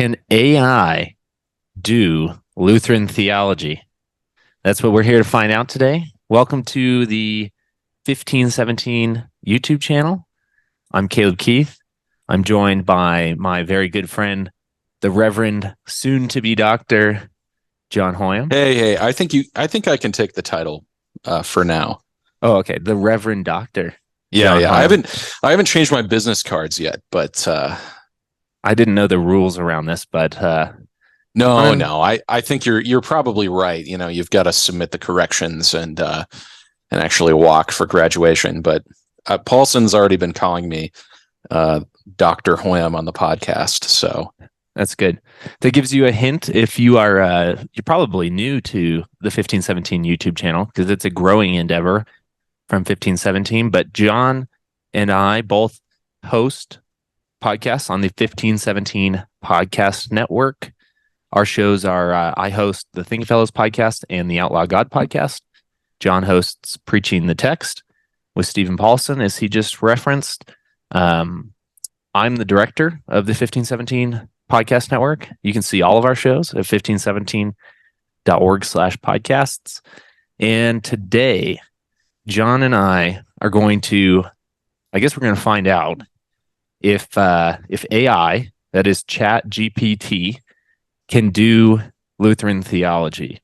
Can AI do Lutheran theology? That's what we're here to find out today. Welcome to the 1517 YouTube channel. I'm Caleb Keith. I'm joined by my very good friend, the Reverend soon-to-be Dr. John Hoyum. Hey, I think I can take the title for now. Oh, okay. The Reverend Doctor. Yeah. Hoyum. I haven't changed my business cards yet, but I didn't know the rules around this, but no. I think you're probably right. You know, you've got to submit the corrections and actually walk for graduation. But Paulson's already been calling me Dr. Hoyum on the podcast, so that's good. That gives you a hint if you are you're probably new to the 1517 YouTube channel because it's a growing endeavor from 1517. But John and I both host podcasts on the 1517 podcast network. Our shows are I host the Thinking Fellows podcast and the Outlaw God podcast. John hosts Preaching the Text with Stephen Paulson, as he just referenced. I'm the director of the 1517 podcast network. You can see all of our shows at 1517.org/podcasts. And today, John and I are going to, I guess we're going to find out if AI, that is ChatGPT, can do Lutheran theology.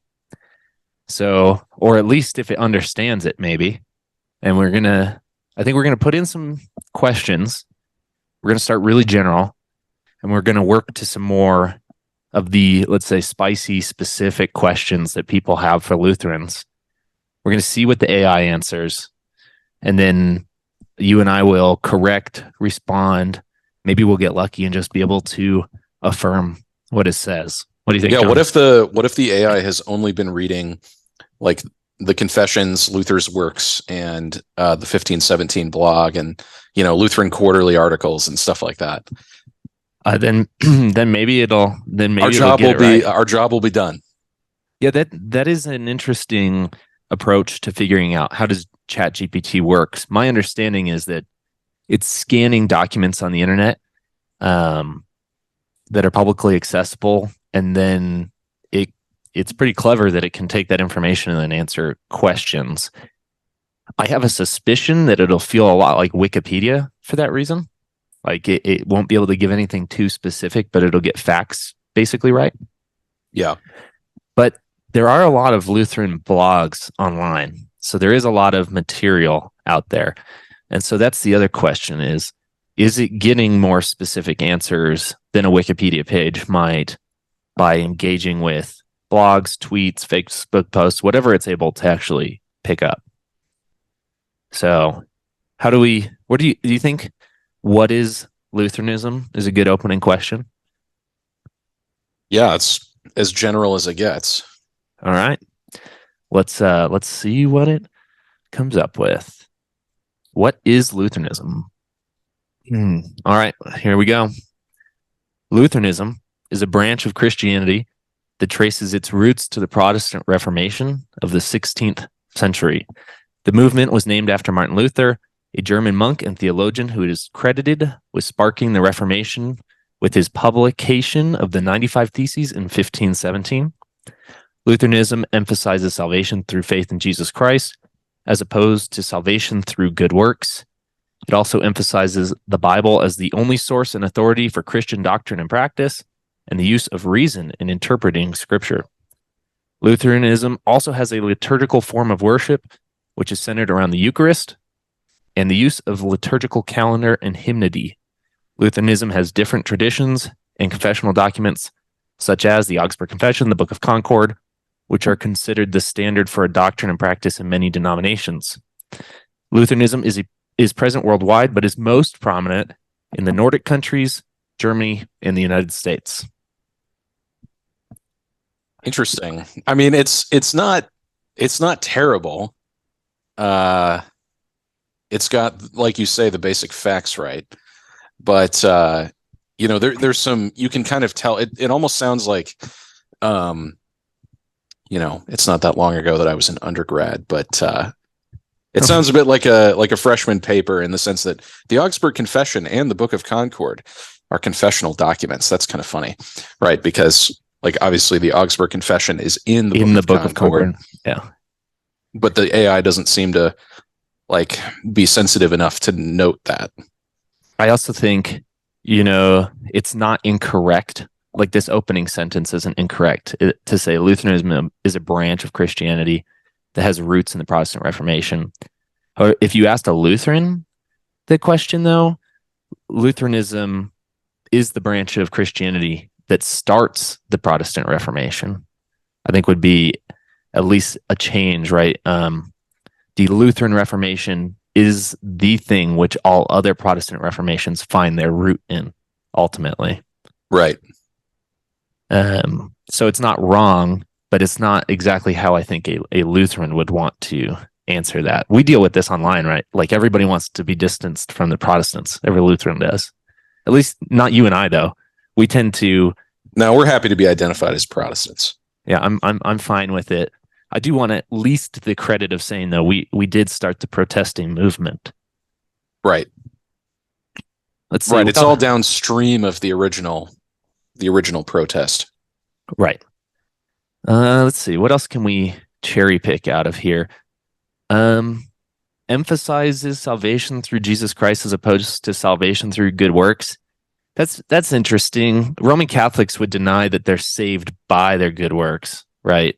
So, or at least if it understands it, maybe. And I think we're going to put in some questions. We're going to start really general. And we're going to work to some more of the, let's say, spicy, specific questions that people have for Lutherans. We're going to see what the AI answers. And then you and I will correct, respond. Maybe we'll get lucky and just be able to affirm what it says. What do you think, yeah, John? what if the AI has only been reading like the Confessions, Luther's works, and the 1517 blog, and Lutheran quarterly articles and stuff like that? Then maybe our job will be done. Yeah, that is an interesting approach to figuring out how does ChatGPT works. My understanding is that it's scanning documents on the internet that are publicly accessible, and then it's pretty clever that it can take that information and then answer questions. I have a suspicion that it'll feel a lot like Wikipedia for that reason. Like it won't be able to give anything too specific, but it'll get facts basically right. Yeah. But there are a lot of Lutheran blogs online. So there is a lot of material out there. And so that's the other question is it getting more specific answers than a Wikipedia page might by engaging with blogs, tweets, Facebook posts, whatever it's able to actually pick up? So do you think what is Lutheranism is a good opening question? Yeah, it's as general as it gets. All right. Let's see what it comes up with. What is Lutheranism? All right, here we go. Lutheranism is a branch of Christianity that traces its roots to the Protestant Reformation of the 16th century. The movement was named after Martin Luther, a German monk and theologian who is credited with sparking the Reformation with his publication of the 95 Theses in 1517. Lutheranism emphasizes salvation through faith in Jesus Christ, as opposed to salvation through good works. It also emphasizes the Bible as the only source and authority for Christian doctrine and practice, and the use of reason in interpreting Scripture. Lutheranism also has a liturgical form of worship, which is centered around the Eucharist, and the use of liturgical calendar and hymnody. Lutheranism has different traditions and confessional documents, such as the Augsburg Confession, the Book of Concord, which are considered the standard for a doctrine and practice in many denominations. Lutheranism is present worldwide, but is most prominent in the Nordic countries, Germany, and the United States. Interesting. I mean, it's not terrible. It's got, like you say, the basic facts right, but there's some, you can kind of tell. It almost sounds like, it's not that long ago that I was an undergrad, but it sounds a bit like a freshman paper in the sense that the Augsburg Confession and the Book of Concord, our confessional documents. That's kind of funny, right? Because like obviously the Augsburg Confession is in the Book of Concord. Yeah. But the AI doesn't seem to like be sensitive enough to note that. I also think, it's not incorrect. Like this opening sentence isn't incorrect to say Lutheranism is a branch of Christianity that has roots in the Protestant Reformation. Or if you asked a Lutheran the question, though, Lutheranism is the branch of Christianity that starts the Protestant Reformation, I think would be at least a change, right? The Lutheran Reformation is the thing which all other Protestant Reformations find their root in, ultimately. Right. So it's not wrong, but it's not exactly how I think a Lutheran would want to answer that. We deal with this online, right? Like everybody wants to be distanced from the Protestants. Every Lutheran does. At least not you and I, though. We tend to. No, we're happy to be identified as Protestants. Yeah, I'm fine with it. I do want at least the credit of saying, though, we did start the protesting movement. Right. Let's see. Right. It's all downstream of the original protest. Right. Let's see. What else can we cherry pick out of here? Emphasizes salvation through Jesus Christ as opposed to salvation through good works. That's interesting. Roman Catholics would deny that they're saved by their good works, right?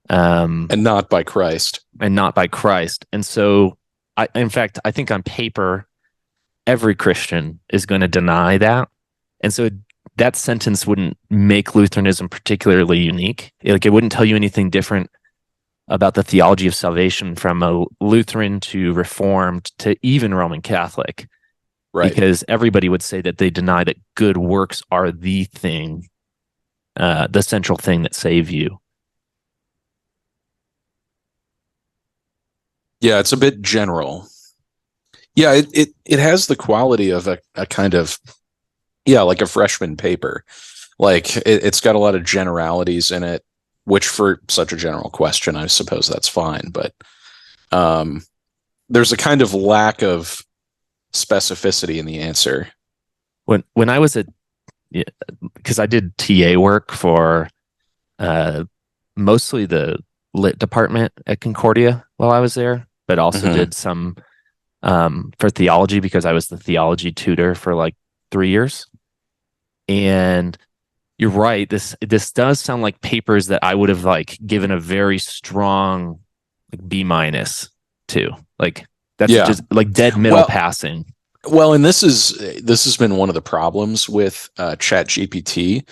And not by Christ. And so, in fact, I think on paper, every Christian is going to deny that. And so that sentence wouldn't make Lutheranism particularly unique. Like it wouldn't tell you anything different about the theology of salvation from a Lutheran to Reformed to even Roman Catholic. Right. Because everybody would say that they deny that good works are the thing, the central thing that save you. Yeah, it's a bit general. Yeah, it has the quality of a kind of, like a freshman paper. Like it's got a lot of generalities in it, which for such a general question, I suppose that's fine. But there's a kind of lack of specificity in the answer. When I was because I did TA work for mostly the lit department at Concordia while I was there, but also did some for theology because I was the theology tutor for like 3 years. And you're right. This does sound like papers that I would have like given a very strong like B- to. Like that's just like dead middle passing. Well, and this has been one of the problems with ChatGPT,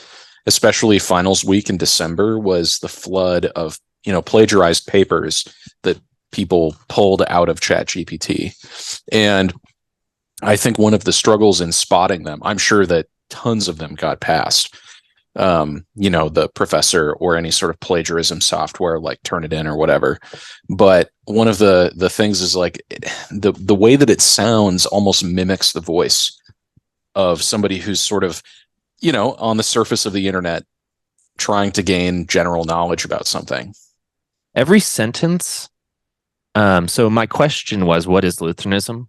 especially finals week in December, was the flood of plagiarized papers that people pulled out of ChatGPT. And I think one of the struggles in spotting them, I'm sure that tons of them got passed. The professor or any sort of plagiarism software like Turnitin or whatever. But one of the things is like the way that it sounds almost mimics the voice of somebody who's sort of, on the surface of the internet trying to gain general knowledge about something. Every sentence. So my question was, what is Lutheranism?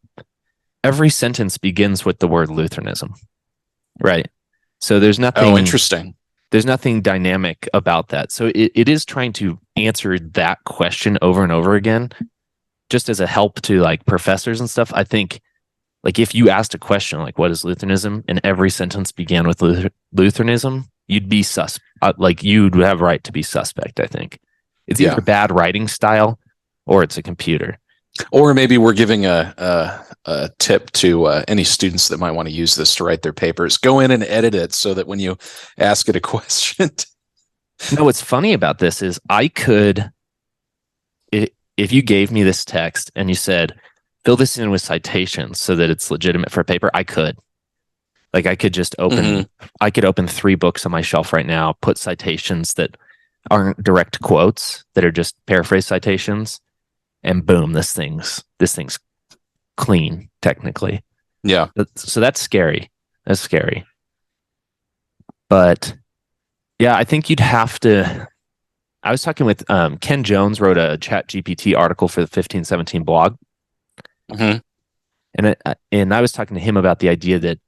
Every sentence begins with the word Lutheranism, right? So there's nothing. Oh, interesting. There's nothing dynamic about that. So it is trying to answer that question over and over again, just as a help to like professors and stuff. I think like if you asked a question like, what is Lutheranism? And every sentence began with Lutheranism, you'd be like you'd have right to be suspect, I think. It's either bad writing style or it's a computer. Or maybe we're giving a tip to any students that might want to use this to write their papers. Go in and edit it so that when you ask it a question. What's funny about this is I could, if you gave me this text and you said, fill this in with citations so that it's legitimate for a paper, I could. Like I could just open, I could open 3 books on my shelf right now, put citations that aren't direct quotes, that are just paraphrase citations. And boom, this thing's clean, technically. Yeah. So that's scary. That's scary. But yeah, I think you'd have to. I was talking with Ken Jones, wrote a ChatGPT article for the 1517 blog. And I was talking to him about the idea that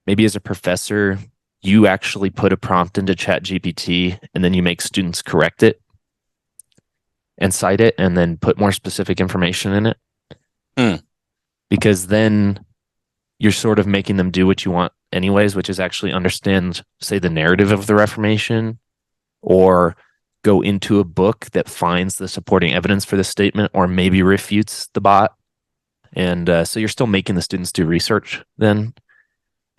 maybe as a professor, you actually put a prompt into ChatGPT and then you make students correct it and cite it and then put more specific information in it. Because then you're sort of making them do what you want anyways, which is actually understand, say, the narrative of the Reformation, or go into a book that finds the supporting evidence for the statement, or maybe refutes the bot. And so you're still making the students do research then,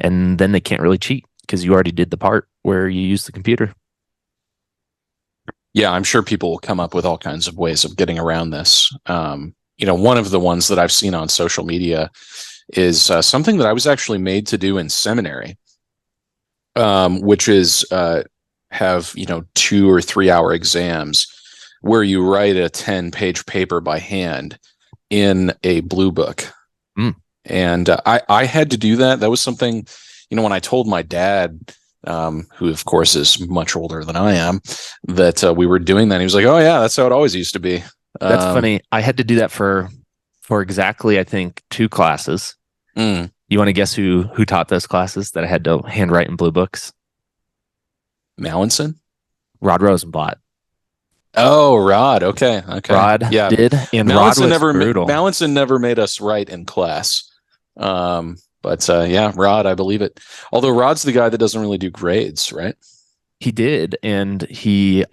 and then they can't really cheat because you already did the part where you use the computer. Yeah, I'm sure people will come up with all kinds of ways of getting around this. One of the ones that I've seen on social media is something that I was actually made to do in seminary, which is have 2 or 3 hour exams where you write a 10-page paper by hand in a blue book. And I had to do that. That was something, when I told my dad, who of course is much older than I am, that we were doing that, he was like, "Oh yeah, that's how it always used to be." That's funny. I had to do that for exactly, I think, 2 classes. You want to guess who taught those classes that I had to handwrite in blue books? Mallinson? Rod Rosenblatt. Oh, Rod. Okay. Rod did, and Mallinson Rod was brutal. Mallinson never made us write in class. But Rod, I believe it. Although Rod's the guy that doesn't really do grades, right? He did, and he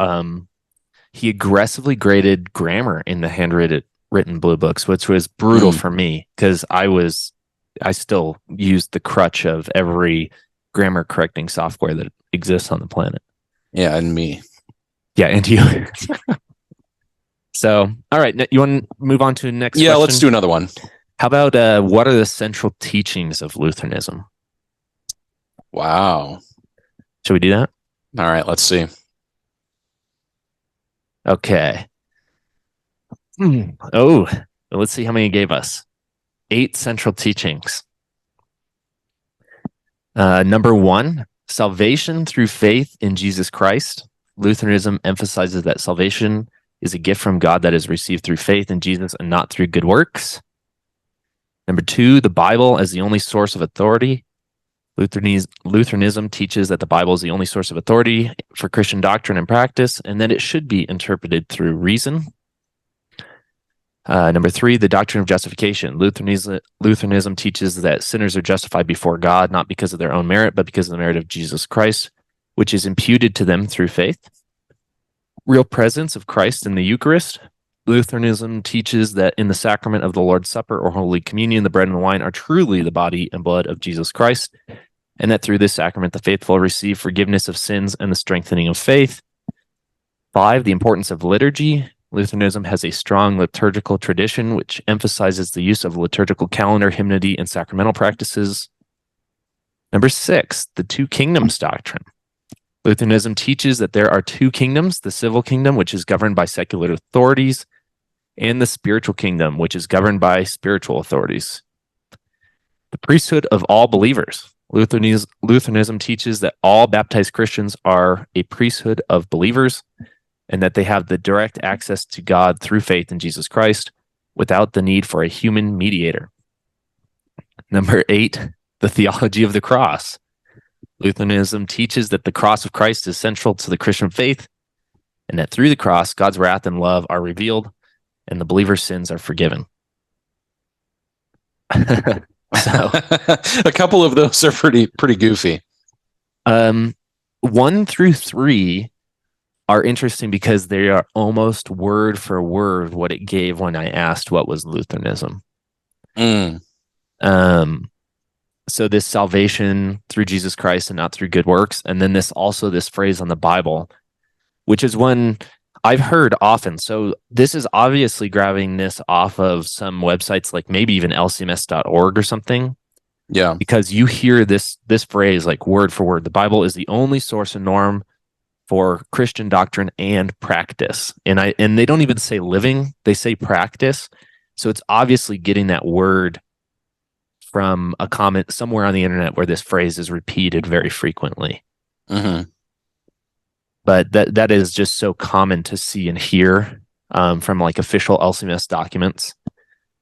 aggressively graded grammar in the handwritten blue books, which was brutal for me because I still used the crutch of every grammar correcting software that exists on the planet. Yeah, and me. Yeah, and you. So, all right, you want to move on to the next question? Let's do another one. How about what are the central teachings of Lutheranism? Wow. Should we do that? All right, let's see. Okay. Oh, let's see how many he gave us. 8 central teachings. Number 1, salvation through faith in Jesus Christ. Lutheranism emphasizes that salvation is a gift from God that is received through faith in Jesus and not through good works. Number 2, the Bible as the only source of authority. Lutheranism teaches that the Bible is the only source of authority for Christian doctrine and practice, and that it should be interpreted through reason. Number 3, the doctrine of justification. Lutheranism teaches that sinners are justified before God, not because of their own merit, but because of the merit of Jesus Christ, which is imputed to them through faith. Real presence of Christ in the Eucharist. Lutheranism teaches that in the sacrament of the Lord's Supper or Holy Communion, the bread and the wine are truly the body and blood of Jesus Christ, and that through this sacrament, the faithful receive forgiveness of sins and the strengthening of faith. 5, the importance of liturgy. Lutheranism has a strong liturgical tradition, which emphasizes the use of liturgical calendar, hymnody, and sacramental practices. Number 6, the 2 kingdoms doctrine. Lutheranism teaches that there are 2 kingdoms, the civil kingdom, which is governed by secular authorities, and the spiritual kingdom, which is governed by spiritual authorities. The priesthood of all believers. Lutheranism teaches that all baptized Christians are a priesthood of believers, and that they have the direct access to God through faith in Jesus Christ without the need for a human mediator. Number 8, the theology of the cross. Lutheranism teaches that the cross of Christ is central to the Christian faith, and that through the cross, God's wrath and love are revealed, and the believer's sins are forgiven. So, a couple of those are pretty goofy. 1 through 3 are interesting because they are almost word for word what it gave when I asked what was Lutheranism. So this salvation through Jesus Christ and not through good works, and then this phrase on the Bible, which is one I've heard often. So this is obviously grabbing this off of some websites like maybe even lcms.org or something. Yeah. Because you hear this phrase like word for word. The Bible is the only source and norm for Christian doctrine and practice. And they don't even say living, they say practice. So it's obviously getting that word from a comment somewhere on the internet where this phrase is repeated very frequently. Mm-hmm. But that is just so common to see and hear from like official LCMS documents.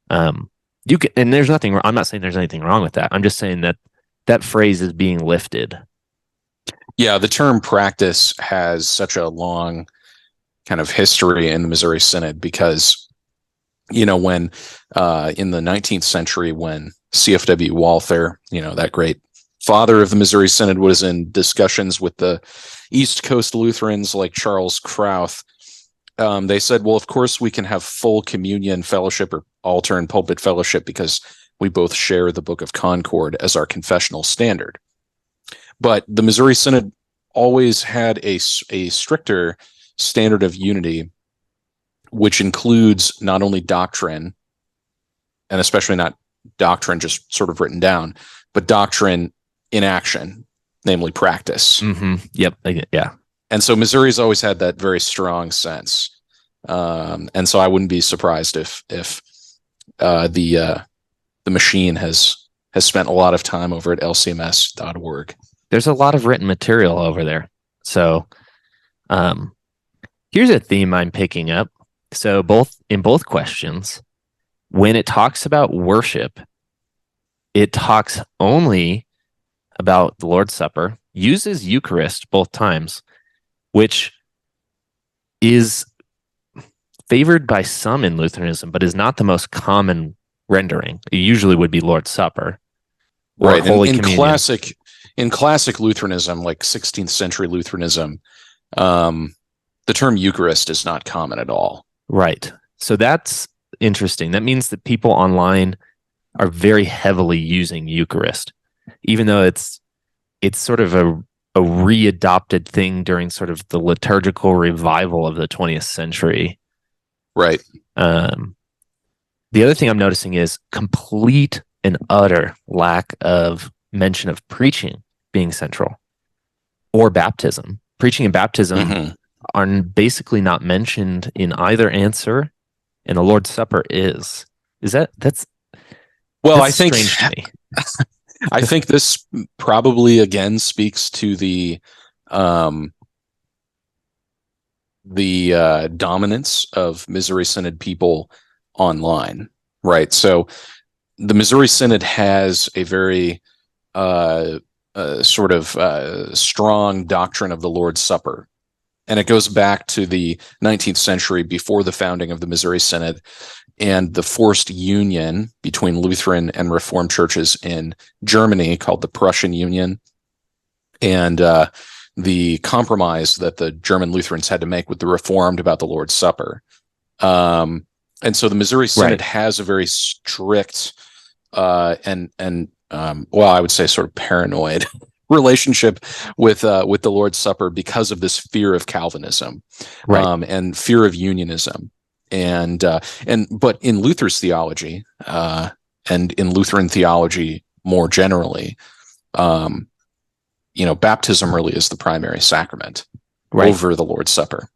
You can, and there's nothing. I'm not saying there's anything wrong with that. I'm just saying that that phrase is being lifted. Yeah, the term practice has such a long kind of history in the Missouri Synod because, when in the 19th century, when CFW Walther, that great father of the Missouri Synod, was in discussions with the East Coast Lutherans like Charles Krauth, they said, well, of course we can have full communion fellowship or altar and pulpit fellowship because we both share the Book of Concord as our confessional standard. But the Missouri Synod always had a stricter standard of unity, which includes not only doctrine, and especially not doctrine just sort of written down, but doctrine in action, namely practice. Mm-hmm. Yep. Yeah. And so Missouri's always had that very strong sense. And so I wouldn't be surprised if the machine has spent a lot of time over at lcms.org. There's a lot of written material over there. So here's a theme I'm picking up. So in both questions, when it talks about worship, it talks only about the Lord's Supper, uses Eucharist both times, which is favored by some in Lutheranism, but is not the most common rendering. It usually would be Lord's Supper. Right. In classic Lutheranism, like 16th century Lutheranism, the term Eucharist is not common at all. Right. So that's interesting. That means that people online are very heavily using Eucharist, even though it's sort of a readopted thing during sort of the liturgical revival of the 20th century. Right. The other thing I'm noticing is complete and utter lack of mention of preaching being central or baptism. Preaching and baptism are basically not mentioned in either answer, and the Lord's Supper is. That's I think strange to me. I think this probably again speaks to the dominance of Missouri Synod people online, right? So the Missouri Synod has a very sort of strong doctrine of the Lord's Supper. And it goes back to the 19th century, before the founding of the Missouri Synod, and the forced union between Lutheran and Reformed churches in Germany called the Prussian Union, and the compromise that the German Lutherans had to make with the Reformed about the Lord's Supper. And so the Missouri Synod has a very strict and I would say sort of paranoid relationship with the Lord's Supper because of this fear of Calvinism, and fear of unionism, but in Luther's theology, and in Lutheran theology more generally, baptism really is the primary sacrament over the Lord's Supper.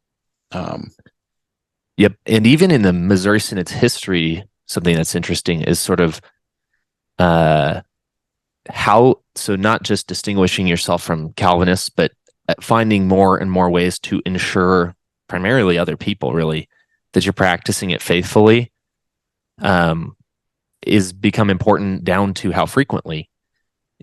Yep, and even in the Missouri Synod's history, something that's interesting is sort of not just distinguishing yourself from Calvinists, but finding more and more ways to ensure primarily other people really that you're practicing it faithfully, is become important down to how frequently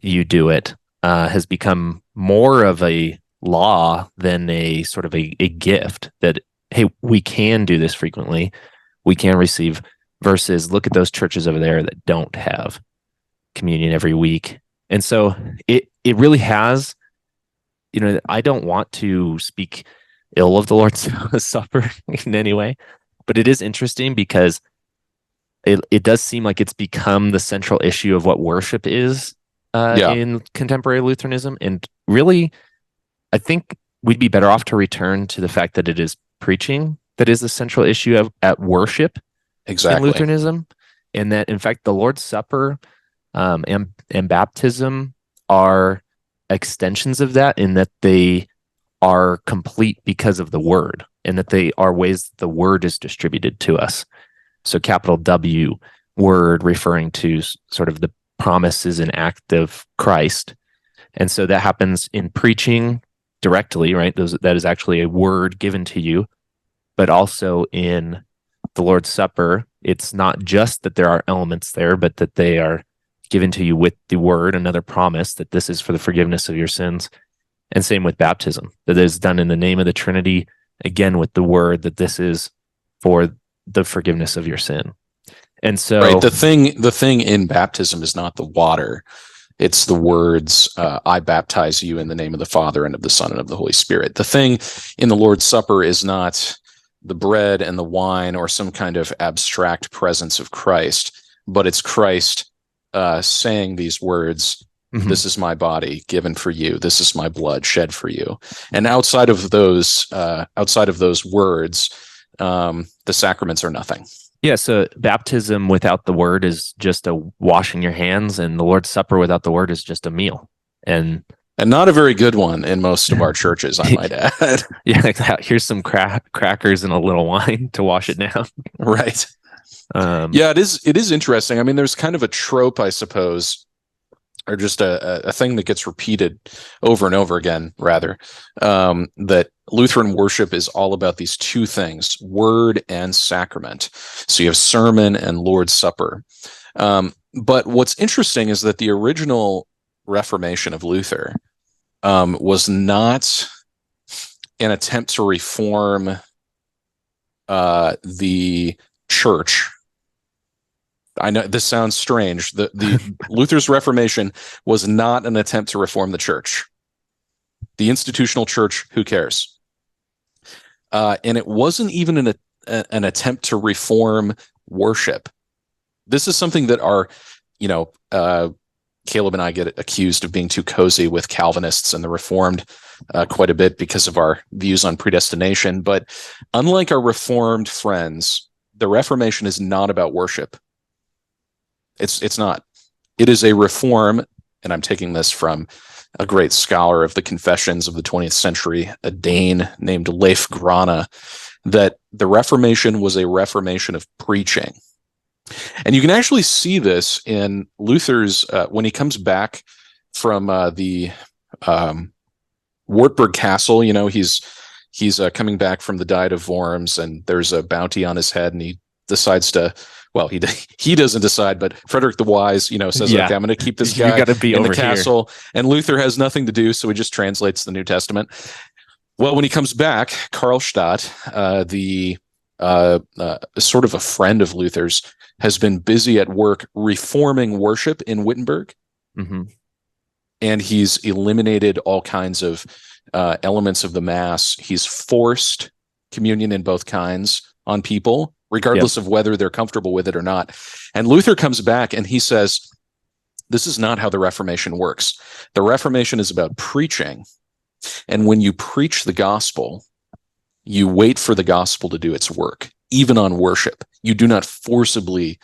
you do it, has become more of a law than a sort of a gift that, hey, we can do this frequently, we can receive, versus look at those churches over there that don't have communion every week. And so it really has, I don't want to speak ill of the Lord's Supper in any way, but it is interesting because it does seem like it's become the central issue of what worship is in contemporary Lutheranism. And really, I think we'd be better off to return to the fact that it is preaching that is the central issue at worship in Lutheranism, and that, in fact, the Lord's Supper and baptism are extensions of that, in that they are complete because of the word, and that they are ways the word is distributed to us. So capital W, word, referring to sort of the promises and act of Christ. And so that happens in preaching directly, right? That is actually a word given to you, but also in the Lord's Supper. It's not just that there are elements there, but that they are given to you with the word, another promise that this is for the forgiveness of your sins. And same with baptism, that is done in the name of the Trinity, again with the word that this is for the forgiveness of your sin. And so, right, the thing in baptism is not the water; it's the words, "I baptize you in the name of the Father and of the Son and of the Holy Spirit." The thing in the Lord's Supper is not the bread and the wine or some kind of abstract presence of Christ, but it's Christ saying these words. This is my body given for you. This is my blood shed for you. And outside of those words, the sacraments are nothing. Yeah, so baptism without the word is just a washing your hands, and the Lord's Supper without the word is just a meal. And not a very good one in most of our churches, I might add. Yeah, here's some crackers and a little wine to wash it down. Right. Yeah, it is interesting. I mean, there's kind of a trope, I suppose, or just a thing that gets repeated over and over again, rather, that Lutheran worship is all about these two things, word and sacrament. So you have sermon and Lord's Supper. But what's interesting is that the original Reformation of Luther was not an attempt to reform the church. I know this sounds strange. The Luther's Reformation was not an attempt to reform the church. The institutional church, who cares? And it wasn't even an attempt to reform worship. This is something that Caleb and I get accused of being too cozy with Calvinists and the Reformed quite a bit because of our views on predestination. But unlike our Reformed friends, the Reformation is not about worship. It's not. It is a reform, and I'm taking this from a great scholar of the confessions of the 20th century, a Dane named Leif Grana, that the Reformation was a reformation of preaching. And you can actually see this in Luther's, when he comes back from the Wartburg Castle. He's coming back from the Diet of Worms, and there's a bounty on his head, and he decides to, well, he doesn't decide, but Frederick the Wise, says, okay, I'm going to keep this guy in the castle. And Luther has nothing to do, so he just translates the New Testament. Well, when he comes back, Karlstadt, the sort of a friend of Luther's, has been busy at work reforming worship in Wittenberg. Mm-hmm. And he's eliminated all kinds of elements of the Mass. He's forced communion in both kinds on people, regardless of whether they're comfortable with it or not. And Luther comes back and he says, this is not how the Reformation works. The Reformation is about preaching. And when you preach the gospel, you wait for the gospel to do its work, even on worship. You do not forcibly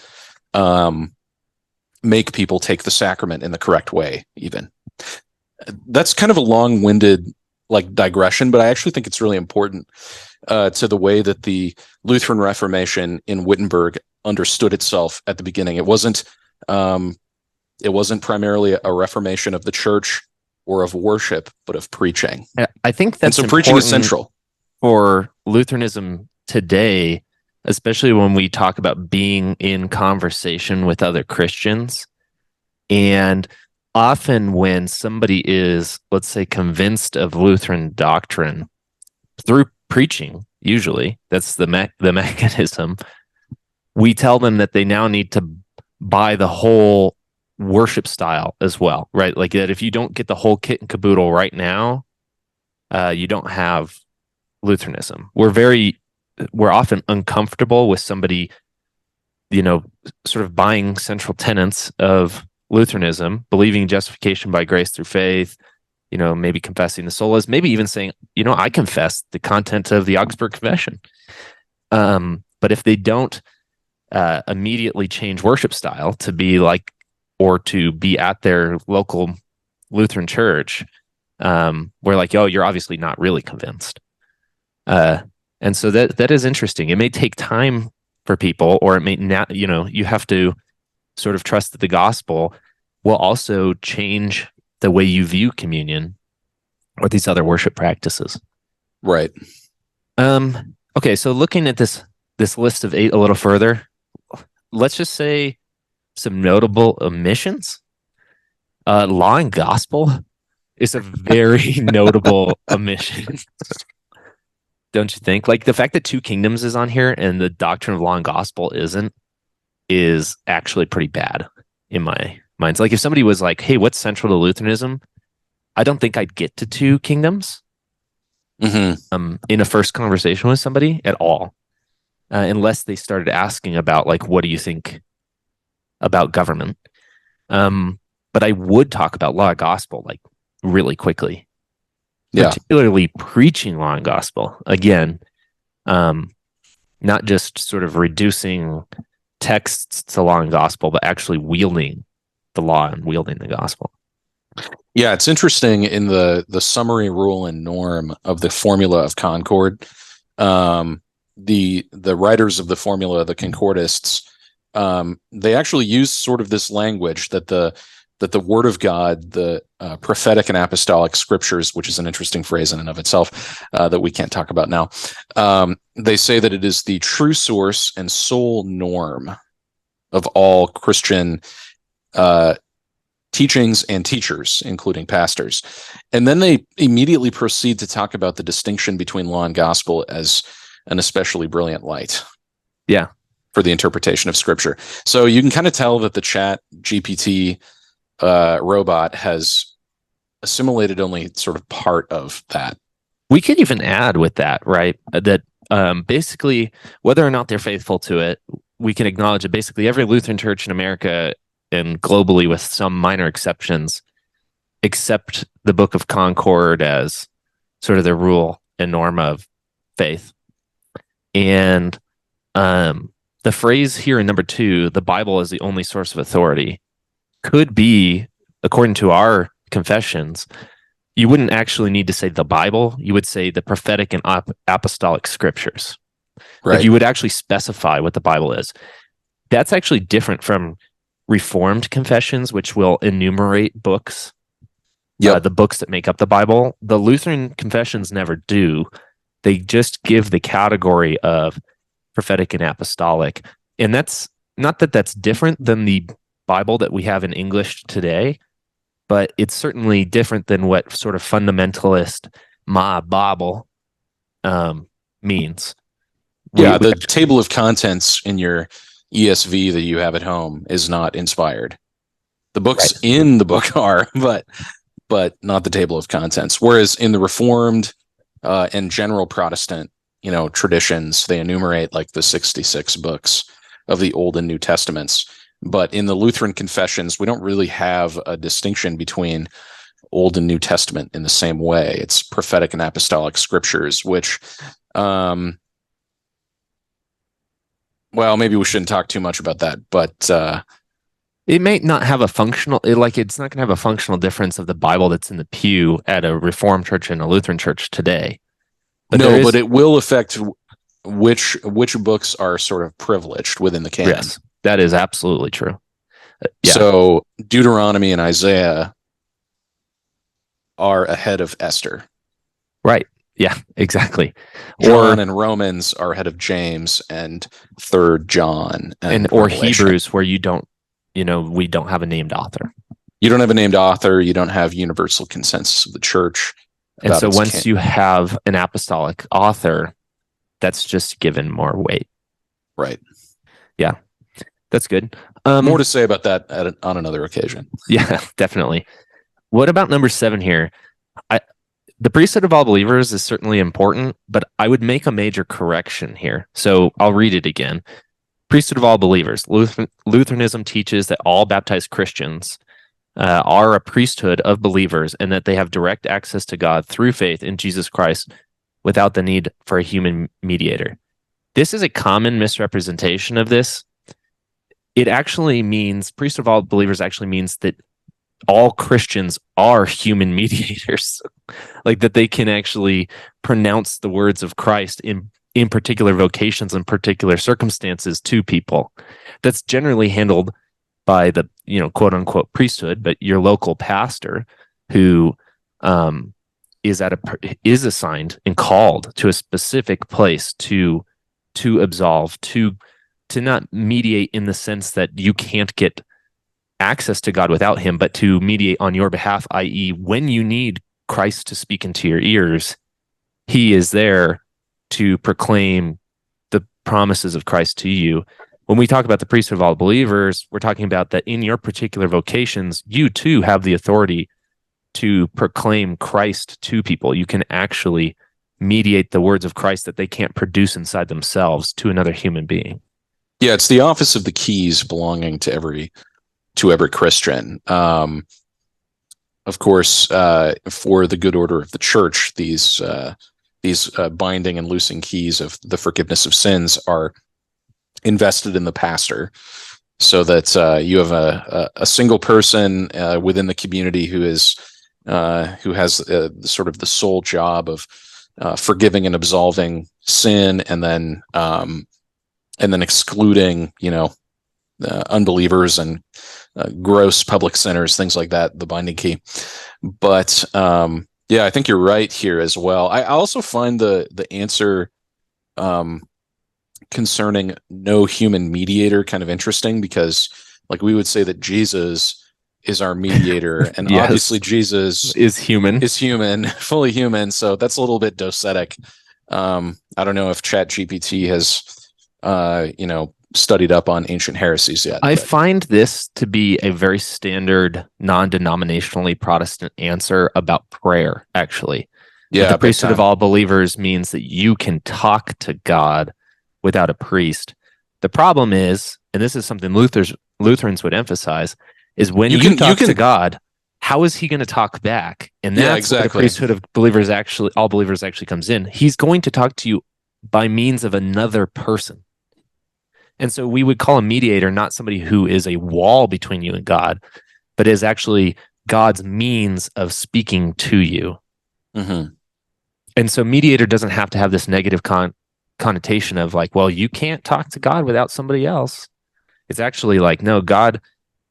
make people take the sacrament in the correct way, even. That's kind of a long-winded digression, but I actually think it's really important to the way that the Lutheran Reformation in Wittenberg understood itself at the beginning. It wasn't primarily a reformation of the church or of worship, but of preaching. I think that's so preaching is central for Lutheranism today, especially when we talk about being in conversation with other Christians. And often when somebody is, let's say, convinced of Lutheran doctrine through preaching, usually that's the mechanism, we tell them that they now need to buy the whole worship style as well, right? Like that if you don't get the whole kit and caboodle right now, you don't have Lutheranism. We're often uncomfortable with somebody, sort of buying central tenets of Lutheranism, believing justification by grace through faith, maybe confessing the solas, maybe even saying, I confess the content of the Augsburg Confession. But if they don't immediately change worship style to be like, or to be at their local Lutheran church, we're like, oh, you're obviously not really convinced. And so that is interesting. It may take time for people, or it may not, you have to sort of trust that the gospel will also change the way you view communion or these other worship practices. Right. Okay, so looking at this list of 8 a little further, let's just say Some notable omissions. Law and gospel is a very notable omission. Don't you think? Like the fact that two kingdoms is on here and the doctrine of law and gospel isn't is actually pretty bad in my mind. Like if somebody was like, hey, what's central to Lutheranism? I don't think I'd get to two kingdoms in a first conversation with somebody at all, unless they started asking about like, what do you think about government? But I would talk about law and gospel like really quickly. Yeah. Particularly preaching law and gospel. Again, not just sort of reducing texts to law and gospel, but actually wielding the law and wielding the gospel. Yeah, it's interesting in the summary, rule, and norm of the Formula of Concord. The writers of the Formula, the Concordists, they actually use sort of this language that the Word of God, the prophetic and apostolic scriptures, which is an interesting phrase in and of itself that we can't talk about now. They say that it is the true source and sole norm of all Christian teachings and teachers, including pastors. And then they immediately proceed to talk about the distinction between law and gospel as an especially brilliant light. Yeah. For the interpretation of scripture. So you can kind of tell that the ChatGPT robot has assimilated only sort of part of that. We could even add with that, right? That basically, whether or not they're faithful to it, we can acknowledge that basically every Lutheran church in America and globally, with some minor exceptions, accept the Book of Concord as sort of the rule and norm of faith. And the phrase here in number 2, the Bible is the only source of authority, could be, according to our confessions, you wouldn't actually need to say the Bible. You would say the prophetic and apostolic scriptures. Right. Like you would actually specify what the Bible is. That's actually different from Reformed confessions, which will enumerate books, the books that make up the Bible. The Lutheran confessions never do. They just give the category of prophetic and apostolic. And that's not that that's different than the Bible that we have in English today, but it's certainly different than what sort of fundamentalist my Bible means. Yeah, the table of contents in your ESV that you have at home is not inspired. The books in the book are, but not the table of contents. Whereas in the Reformed and general Protestant, traditions, they enumerate like the 66 books of the Old and New Testaments. But in the Lutheran confessions, we don't really have a distinction between Old and New Testament in the same way. It's prophetic and apostolic scriptures, which, well, maybe we shouldn't talk too much about that, but it may not have a functional, it's not going to have a functional difference of the Bible that's in the pew at a Reformed church and a Lutheran church today. But but it will affect which books are sort of privileged within the canon. Yes, that is absolutely true. Yeah. So Deuteronomy and Isaiah are ahead of Esther. Right. Yeah, exactly. John and Romans are ahead of James and 3rd John or Hebrews, where we don't have a named author. You don't have a named author. You don't have universal consensus of the church. And so once you have an apostolic author, that's just given more weight. Right. Yeah, that's good. More to say about that on another occasion. Yeah, definitely. What about number 7 here? The priesthood of all believers is certainly important, but I would make a major correction here. So I'll read it again. Priesthood of all believers. Lutheranism teaches that all baptized Christians are a priesthood of believers and that they have direct access to God through faith in Jesus Christ without the need for a human mediator. This is a common misrepresentation of this. It actually means, priesthood of all believers actually means that all Christians are human mediators, like that they can actually pronounce the words of Christ in particular vocations and particular circumstances to people. That's generally handled by the, quote unquote priesthood, but your local pastor who is assigned and called to a specific place to absolve, to not mediate in the sense that you can't get access to God without him, but to mediate on your behalf, i.e., when you need Christ to speak into your ears, he is there to proclaim the promises of Christ to you. When we talk about the priesthood of all believers, we're talking about that in your particular vocations, you too have the authority to proclaim Christ to people. You can actually mediate the words of Christ that they can't produce inside themselves to another human being. Yeah, it's the office of the keys belonging to every Christian. Of course, for the good order of the church, these binding and loosing keys of the forgiveness of sins are invested in the pastor, so that you have a single person within the community who has sort of the sole job of forgiving and absolving sin, and then excluding, unbelievers and gross public sinners, things like that, the binding key. But I think you're right here as well. I also find the answer concerning no human mediator kind of interesting, because like we would say that Jesus is our mediator, and yes, obviously Jesus is human, fully human. So that's a little bit docetic. I don't know if ChatGPT has studied up on ancient heresies yet. I find this to be a very standard non-denominationally Protestant answer about prayer, actually. Yeah, the priesthood of all believers means that you can talk to God without a priest. The problem is, and this is something Lutherans would emphasize, is when you talk to God, how is he going to talk back? And that's where the priesthood of believers all believers actually comes in. He's going to talk to you by means of another person. And so we would call a mediator not somebody who is a wall between you and God, but is actually God's means of speaking to you. Mm-hmm. And so mediator doesn't have to have this negative connotation of like, well, you can't talk to God without somebody else. It's actually like, no, God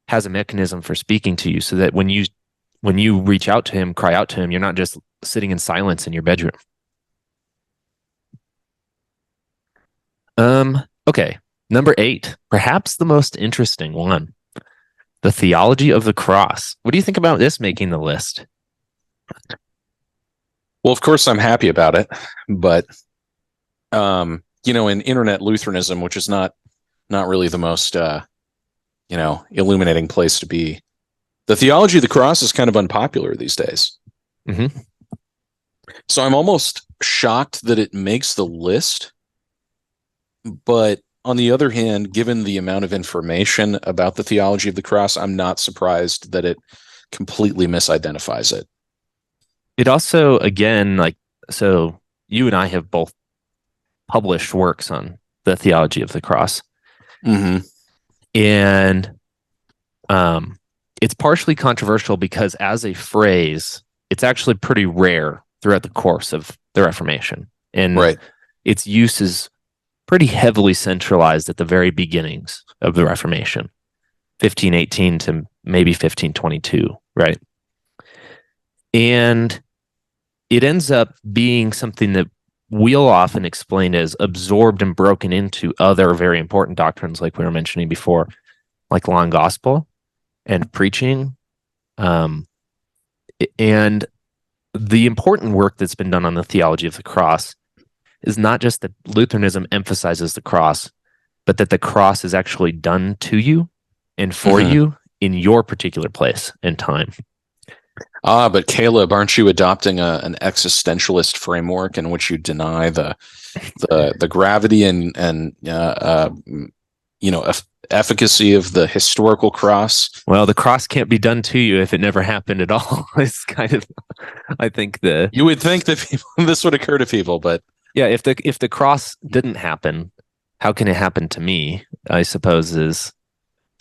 has a mechanism for speaking to you, so that when you reach out to him, cry out to him, you're not just sitting in silence in your bedroom. Okay. Number 8, perhaps the most interesting one, the theology of the cross. What do you think about this making the list? Well, of course, I'm happy about it, but in internet Lutheranism, which is not really the most illuminating place to be, the theology of the cross is kind of unpopular these days. Mm-hmm. So I'm almost shocked that it makes the list, but on the other hand, given the amount of information about the theology of the cross, I'm not surprised that it completely misidentifies it. It also, again, so you and I have both published works on the theology of the cross. Mm-hmm. And it's partially controversial because as a phrase, it's actually pretty rare throughout the course of the Reformation. And its use is pretty heavily centralized at the very beginnings of the Reformation, 1518 to maybe 1522, right? And it ends up being something that we'll often explain as absorbed and broken into other very important doctrines, like we were mentioning before, like law and gospel and preaching. And the important work that's been done on the theology of the cross is not just that Lutheranism emphasizes the cross, but that the cross is actually done to you and for you in your particular place and time. But Caleb, aren't you adopting an existentialist framework in which you deny the gravity and efficacy of the historical cross? Well, the cross can't be done to you if it never happened at all. It's kind of, I think you would think that this would occur to people, but yeah, if the cross didn't happen, how can it happen to me? I suppose is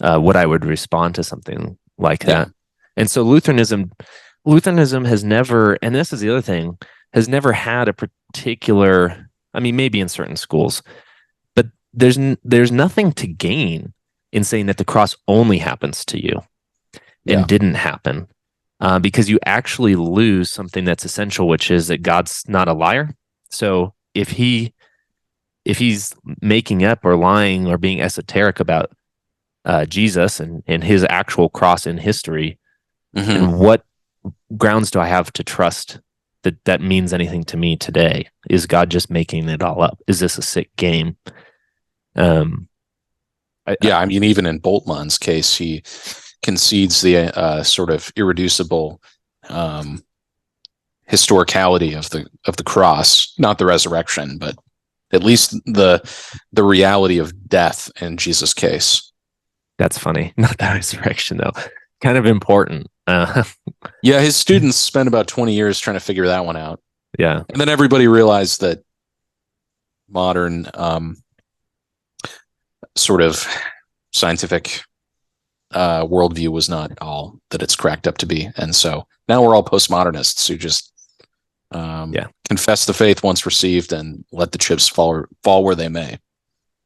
what I would respond to something like that. And so Lutheranism has never, and this is the other thing, has never had a particular, I mean, maybe in certain schools, but there's nothing to gain in saying that the cross only happens to you and didn't happen, because you actually lose something that's essential, which is that God's not a liar. So if if he's making up or lying or being esoteric about Jesus and his actual cross in history, then what grounds do I have to trust that means anything to me today? Is God just making it all up? Is this a sick game? I mean, even in Boltmann's case, he concedes the sort of irreducible historicality of the cross, not the resurrection, but at least the reality of death in Jesus' case. That's funny. Not the resurrection, though. Kind of important. Yeah, his students spent about 20 years trying to figure that one out. Yeah. And then everybody realized that modern sort of scientific worldview was not all that it's cracked up to be. And so now we're all postmodernists who just confess the faith once received and let the chips fall where they may.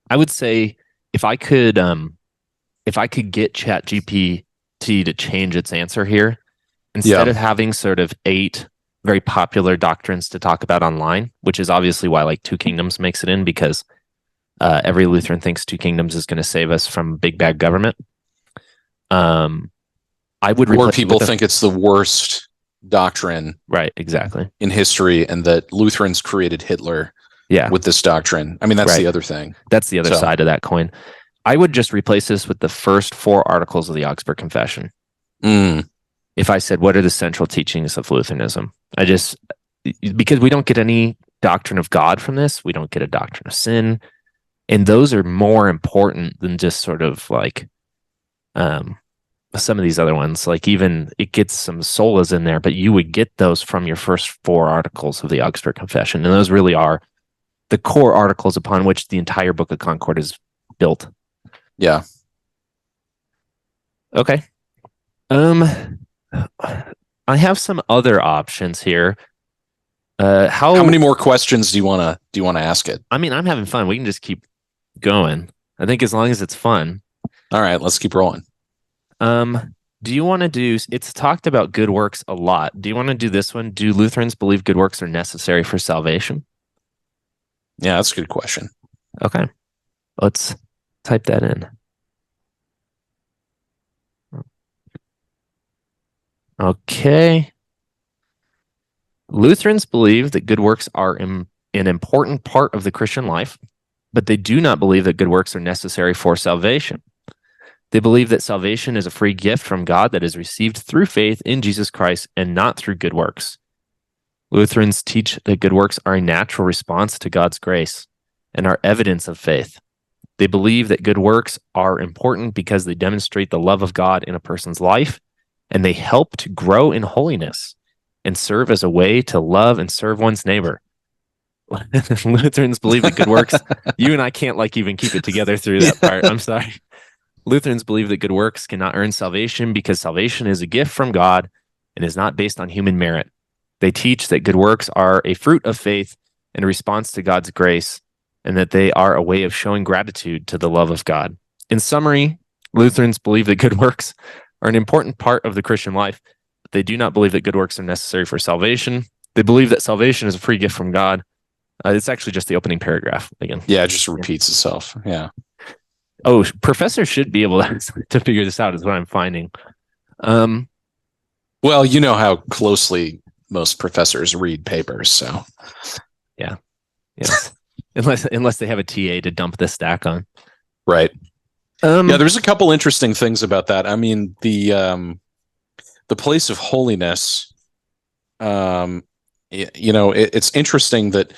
I would say if I could get ChatGPT to change its answer here, instead of having sort of 8 very popular doctrines to talk about online, which is obviously why like Two Kingdoms makes it in, because every Lutheran thinks Two Kingdoms is going to save us from big bad government. I would or people think it's the worst doctrine, right? Exactly, in history, and that Lutherans created Hitler. Yeah, with this doctrine. I mean, that's the other thing. That's the other side of that coin. I would just replace this with the first 4 articles of the Augsburg Confession. If I said, what are the central teachings of Lutheranism? Because we don't get any doctrine of God from this. We don't get a doctrine of sin. And those are more important than just sort of like some of these other ones. Like even it gets some solas in there, but you would get those from your first 4 articles of the Augsburg Confession. And those really are the core articles upon which the entire Book of Concord is built. Yeah. Okay. I have some other options here. How many more questions do you want to ask it? I mean, I'm having fun. We can just keep going. I think as long as it's fun. All right, let's keep rolling. Do you want to do? It's talked about good works a lot. Do you want to do this one? Do Lutherans believe good works are necessary for salvation? Yeah, that's a good question. Okay, let's type that in. Okay. Lutherans believe that good works are an important part of the Christian life, but they do not believe that good works are necessary for salvation. They believe that salvation is a free gift from God that is received through faith in Jesus Christ and not through good works. Lutherans teach that good works are a natural response to God's grace and are evidence of faith. They believe that good works are important because they demonstrate the love of God in a person's life, and they help to grow in holiness and serve as a way to love and serve one's neighbor. Lutherans believe that good works. You and I can't even keep it together through that part. I'm sorry. Lutherans believe that good works cannot earn salvation because salvation is a gift from God and is not based on human merit. They teach that good works are a fruit of faith and a response to God's grace, and that they are a way of showing gratitude to the love of God. In summary, Lutherans believe that good works are an important part of the Christian life, but they do not believe that good works are necessary for salvation. They believe that salvation is a free gift from God. It's actually just the opening paragraph again. Yeah, it just repeats itself. Yeah. Oh, professors should be able to figure this out, is what I'm finding. Well, you know how closely most professors read papers, so. Yeah. Yes. unless they have a TA to dump this stack on. Right. Yeah, there's a couple interesting things about that. I mean, the place of holiness, it's interesting that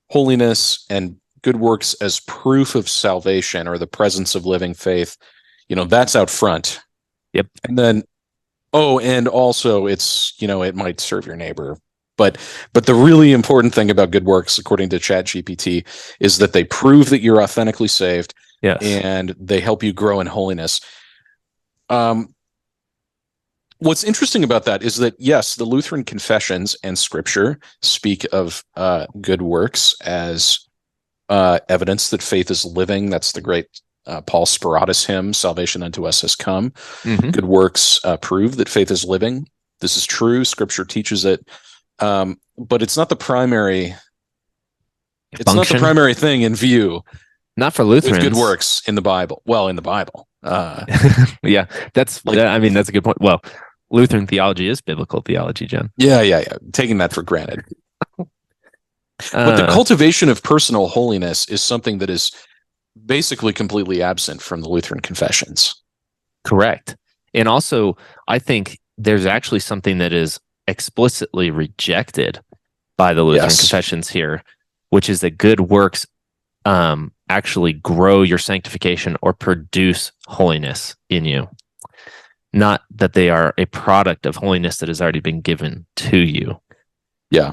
holiness and good works as proof of salvation or the presence of living faith, that's out front. Yep. And then, and also it's, it might serve your neighbor. But the really important thing about good works, according to ChatGPT, is that they prove that you're authentically saved. Yes. And they help you grow in holiness. What's interesting about that is that, yes, the Lutheran confessions and scripture speak of good works as evidence that faith is living. That's the great Paul Speratus hymn, Salvation unto us has come. Mm-hmm. Good works prove that faith is living. This is true. Scripture teaches it. But it's not the primary It's not the function. primary thing in view. Not for With Lutherans. good works in the Bible. Well, in the Bible. Yeah, that's I mean, that's a good point. Well, Lutheran theology is biblical theology, John. Yeah. Taking that for granted. But the cultivation of personal holiness is something that is basically completely absent from the Lutheran confessions. Correct. And also, I think there's actually something that is explicitly rejected by the Lutheran confessions here, which is that good works actually grow your sanctification or produce holiness in you. Not that they are a product of holiness that has already been given to you. Yeah.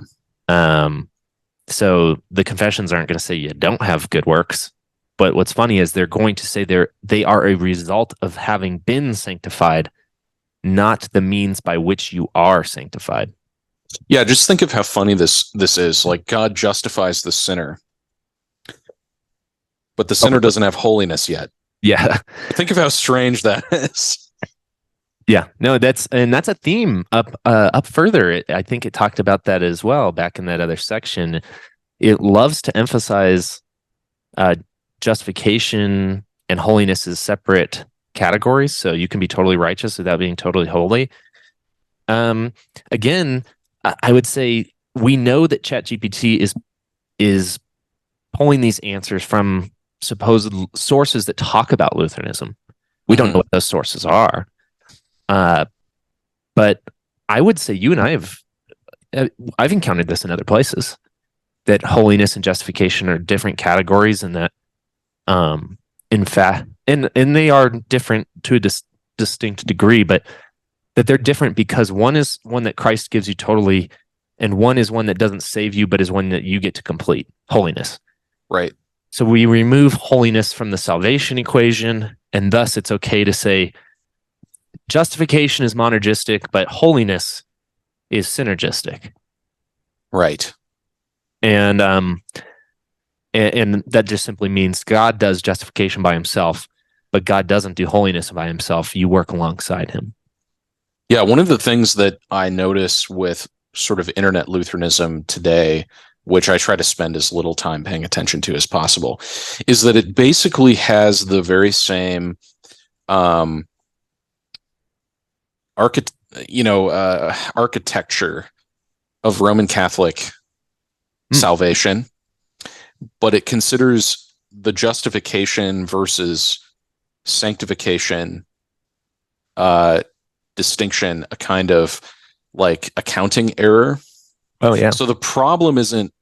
So the confessions aren't going to say you don't have good works. But what's funny is they're going to say they are a result of having been sanctified, not the means by which you are sanctified. Yeah, just think of how funny this is. Like, God justifies the sinner, but the sinner doesn't have holiness yet. Yeah. Think of how strange that is. Yeah, no, that's a theme up further. I think it talked about that as well back in that other section. It loves to emphasize justification and holiness as separate categories. So you can be totally righteous without being totally holy. Again, I would say we know that ChatGPT is pulling these answers from supposed sources that talk about Lutheranism. We don't know what those sources are. But I would say you and I I've encountered this in other places, that holiness and justification are different categories, and that, in fact, and they are different to a distinct degree, but that they're different because one is one that Christ gives you totally, and one is one that doesn't save you, but is one that you get to complete, holiness. Right. So we remove holiness from the salvation equation, and thus it's okay to say justification is monergistic, but holiness is synergistic. Right. And that just simply means God does justification by himself, but God doesn't do holiness by himself. You work alongside him. Yeah, one of the things that I notice with sort of internet Lutheranism today, which I try to spend as little time paying attention to as possible, is that it basically has the very same architecture of Roman Catholic salvation, but it considers the justification versus sanctification distinction a kind of like accounting error. Oh, yeah. So the problem isn't,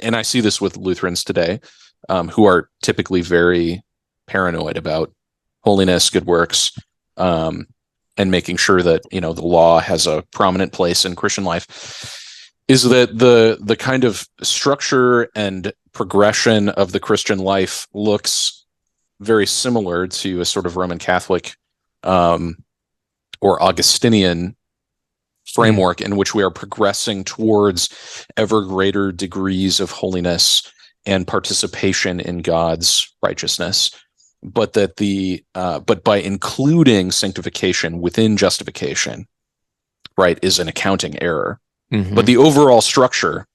and I see this with Lutherans today, who are typically very paranoid about holiness, good works, and making sure that, the law has a prominent place in Christian life, is that the kind of structure and progression of the Christian life looks very similar to a sort of Roman Catholic or Augustinian framework in which we are progressing towards ever greater degrees of holiness and participation in God's righteousness, but that but by including sanctification within justification, right, is an accounting error. But the overall structure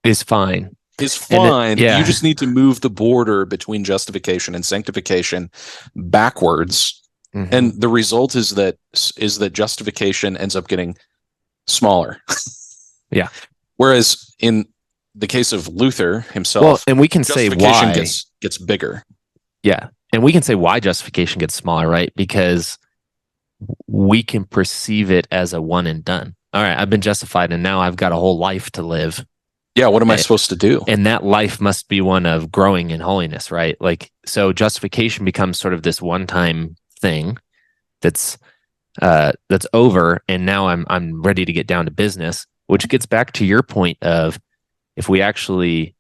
is fine. Yeah. You just need to move the border between justification and sanctification backwards. And the result is that justification ends up getting smaller. Yeah. Whereas in the case of Luther himself, well, and we can say why gets bigger. Yeah. And we can say why justification gets smaller, right? Because we can perceive it as a one and done. All right, I've been justified and now I've got a whole life to live. Yeah, what am I supposed to do? And that life must be one of growing in holiness, right? Like, so justification becomes sort of this one-time thing that's over, and now I'm ready to get down to business, which gets back to your point of, if we actually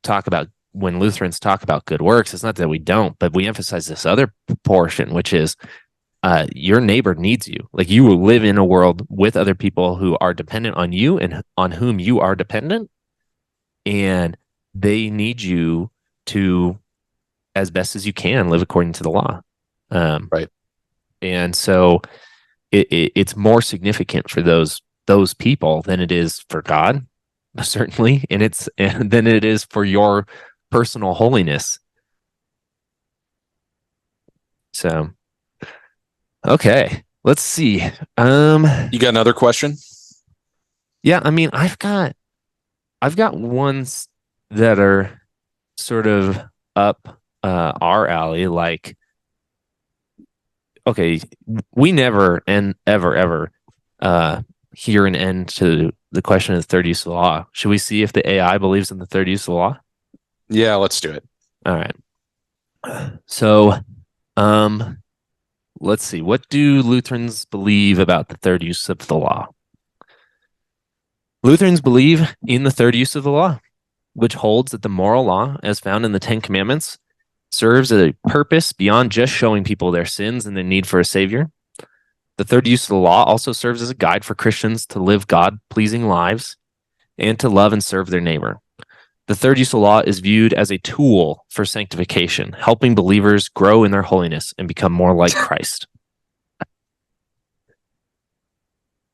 talk about, when Lutherans talk about good works, it's not that we don't, but we emphasize this other portion, which is your neighbor needs you. Like, you will live in a world with other people who are dependent on you and on whom you are dependent, and they need you to, as best as you can, live according to the law. Right. And so it's more significant for those people than it is for God. certainly, and than it is for your personal holiness. So, okay, let's see. You got another question? Yeah, I mean, I've got ones that are sort of up our alley. Like, okay, we never and ever hear an end to the question of the third use of the law. Should we see if the AI believes in the third use of the law? Yeah, let's do it. All right. So, um, let's see. What do Lutherans believe about the third use of the law? Lutherans believe in the third use of the law, which holds that the moral law, as found in the Ten Commandments, serves a purpose beyond just showing people their sins and their need for a savior. The third use of the law also serves as a guide for Christians to live God-pleasing lives and to love and serve their neighbor. The third use of law is viewed as a tool for sanctification, helping believers grow in their holiness and become more like Christ.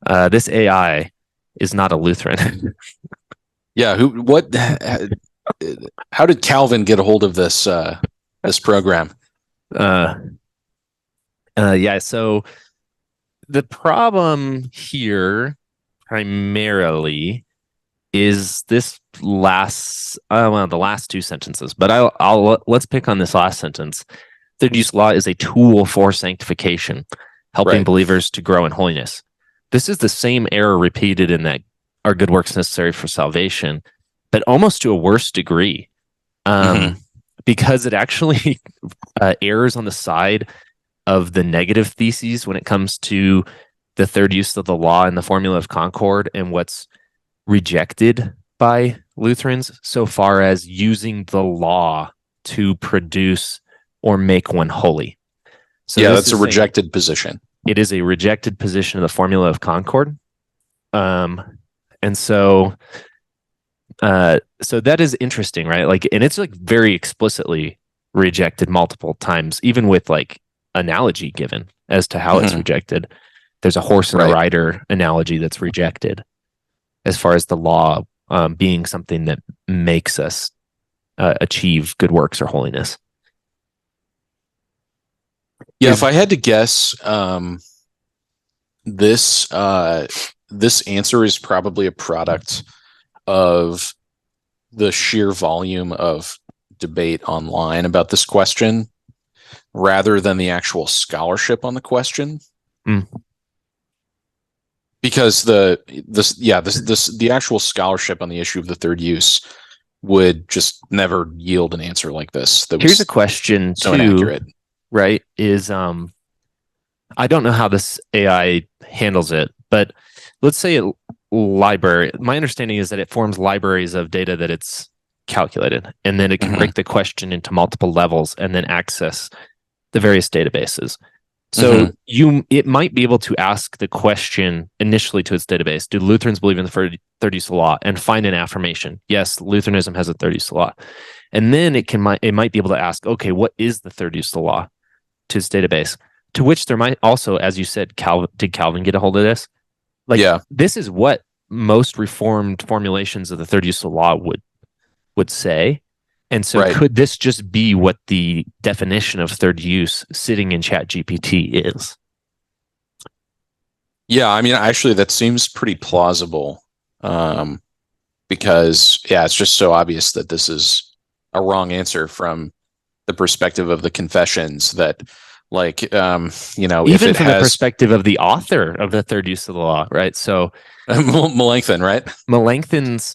This AI is not a Lutheran. Yeah, how did Calvin get a hold of this program? Yeah, so the problem here primarily is this the last two sentences, but let's pick on this last sentence. Third use law is a tool for sanctification, helping believers to grow in holiness. This is the same error repeated in that are good works necessary for salvation, but almost to a worse degree, because it actually errs on the side of the negative theses when it comes to the third use of the law and the formula of concord and what's rejected by Lutherans so far as using the law to produce or make one holy. So yeah, that's a rejected position. It is a rejected position of the formula of concord. And so that is interesting, right? Like, and it's like very explicitly rejected multiple times, even with like analogy given as to how it's rejected. There's a horse and a rider analogy that's rejected as far as the law being something that makes us achieve good works or holiness. Yeah, if I had to guess, this answer is probably a product of the sheer volume of debate online about this question rather than the actual scholarship on the question. Because the actual scholarship on the issue of the third use would just never yield an answer like this. Here's a question so inaccurate. Right? Is I don't know how this AI handles it, but let's say library. My understanding is that it forms libraries of data that it's calculated, and then it can break the question into multiple levels and then access the various databases. So it might be able to ask the question initially to its database: do Lutherans believe in the third use of law? And find an affirmation. Yes, Lutheranism has a third use of law. And then it might be able to ask, okay, what is the third use of the law, to its database? To which there might also, as you said, did Calvin get a hold of this? This is what most reformed formulations of the third use of the law would say. And so could this just be what the definition of third use sitting in ChatGPT is? Yeah, I mean, actually, that seems pretty plausible because, it's just so obvious that this is a wrong answer from the perspective of the confessions that, even from the perspective of the author of the third use of the law, right? So Melanchthon, right? Melanchthon's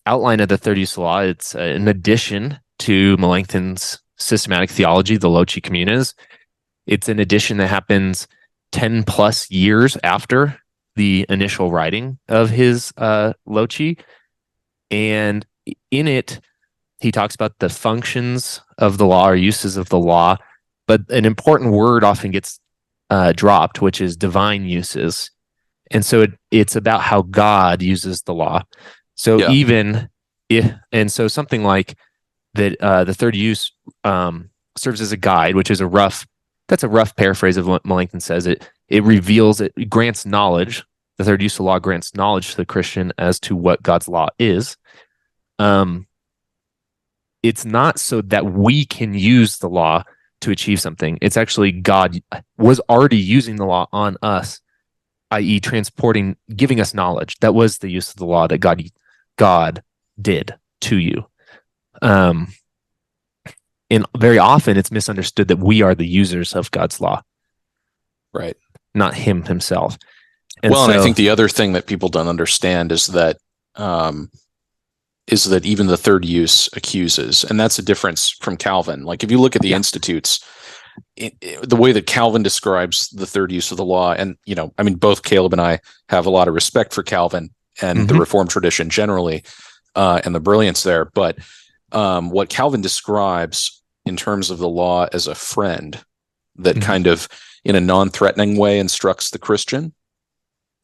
outline of the third use of law, it's an addition to Melanchthon's systematic theology, the Loci Communes. It's an addition that happens 10 plus years after the initial writing of his Loci. And in it, he talks about the functions of the law or uses of the law, but an important word often gets dropped, which is divine uses. And so it's about how God uses the law. So so something like that, the third use serves as a guide, which is that's a rough paraphrase of what Melanchthon says. It reveals, it grants knowledge the third use of the law grants knowledge to the Christian as to what God's law is. It's not so that we can use the law to achieve something. It's actually God was already using the law on us, i.e., giving us knowledge. That was the use of the law that God did to you. And very often it's misunderstood that we are the users of God's law, right? Not him himself. And I think the other thing that people don't understand is that even the third use accuses, and that's a difference from Calvin. Like if you look at the Institutes, the way that Calvin describes the third use of the law, and both Caleb and I have a lot of respect for Calvin and the Reformed tradition generally, and the brilliance there. But what Calvin describes in terms of the law as a friend that kind of in a non-threatening way instructs the Christian,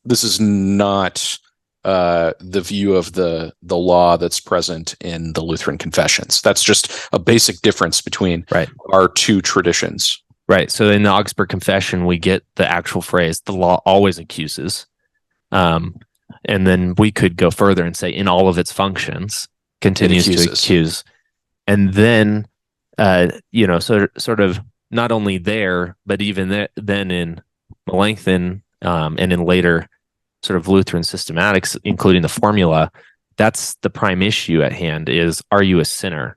this is not the view of the law that's present in the Lutheran confessions. That's just a basic difference between our two traditions. Right. So in the Augsburg Confession, we get the actual phrase, the law always accuses. And then we could go further and say in all of its functions continues to accuse. And then, sort of not only there, but even then in Melanchthon and in later sort of Lutheran systematics, including the formula, that's the prime issue at hand is, are you a sinner?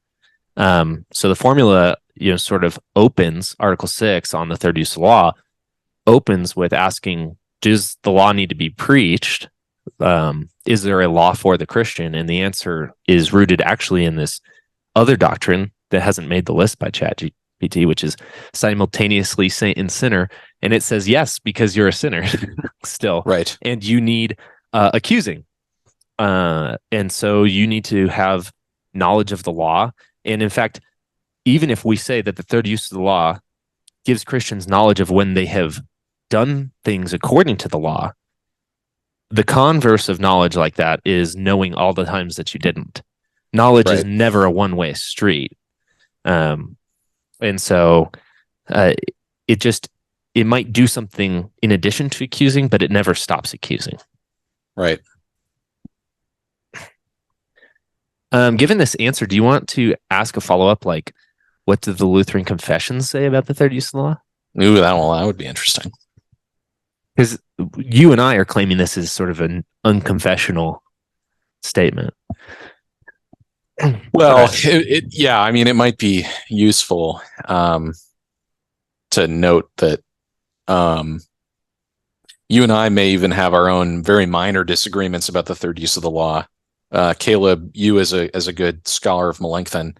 So the formula, sort of opens Article 6 on the third use of law, opens with asking, does the law need to be preached? Is there a law for the Christian? And the answer is rooted actually in this other doctrine that hasn't made the list by ChatGPT, which is simultaneously saint and sinner. And it says yes, because you're a sinner still. Right. And you need accusing. And so you need to have knowledge of the law. And in fact, even if we say that the third use of the law gives Christians knowledge of when they have done things according to the law, the converse of knowledge like that is knowing all the times that you didn't. Knowledge is never a one-way street. And so it might do something in addition to accusing, but it never stops accusing. Right. Given this answer, do you want to ask a follow-up, like, what do the Lutheran confessions say about the third use of the law? Ooh, that would be interesting. Because you and I are claiming this is sort of an unconfessional statement. Well, it might be useful to note that you and I may even have our own very minor disagreements about the third use of the law. Caleb, you as a good scholar of Melanchthon,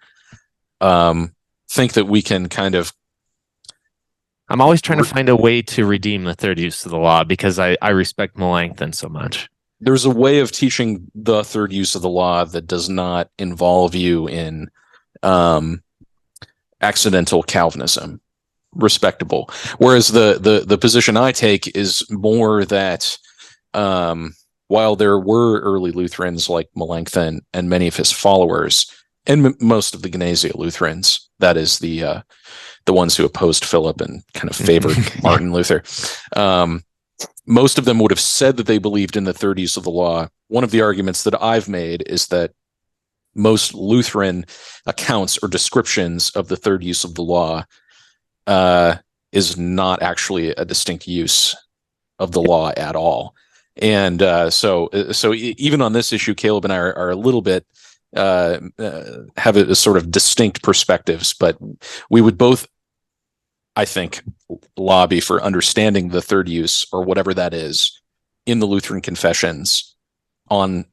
think that we can kind of. I'm always trying to find a way to redeem the third use of the law because I respect Melanchthon so much. There's a way of teaching the third use of the law that does not involve you in accidental Calvinism. Respectable. Whereas the position I take is more that while there were early Lutherans like Melanchthon and many of his followers, and most of the Gnasia Lutherans, that is the ones who opposed Philip and kind of favored Martin Luther, most of them would have said that they believed in the third use of the law. One of the arguments that I've made is that most Lutheran accounts or descriptions of the third use of the law is not actually a distinct use of the law at all. And so even on this issue, Caleb and I are a little bit have a sort of distinct perspectives, but we would both, I think, lobby for understanding the third use or whatever that is in the Lutheran confessions on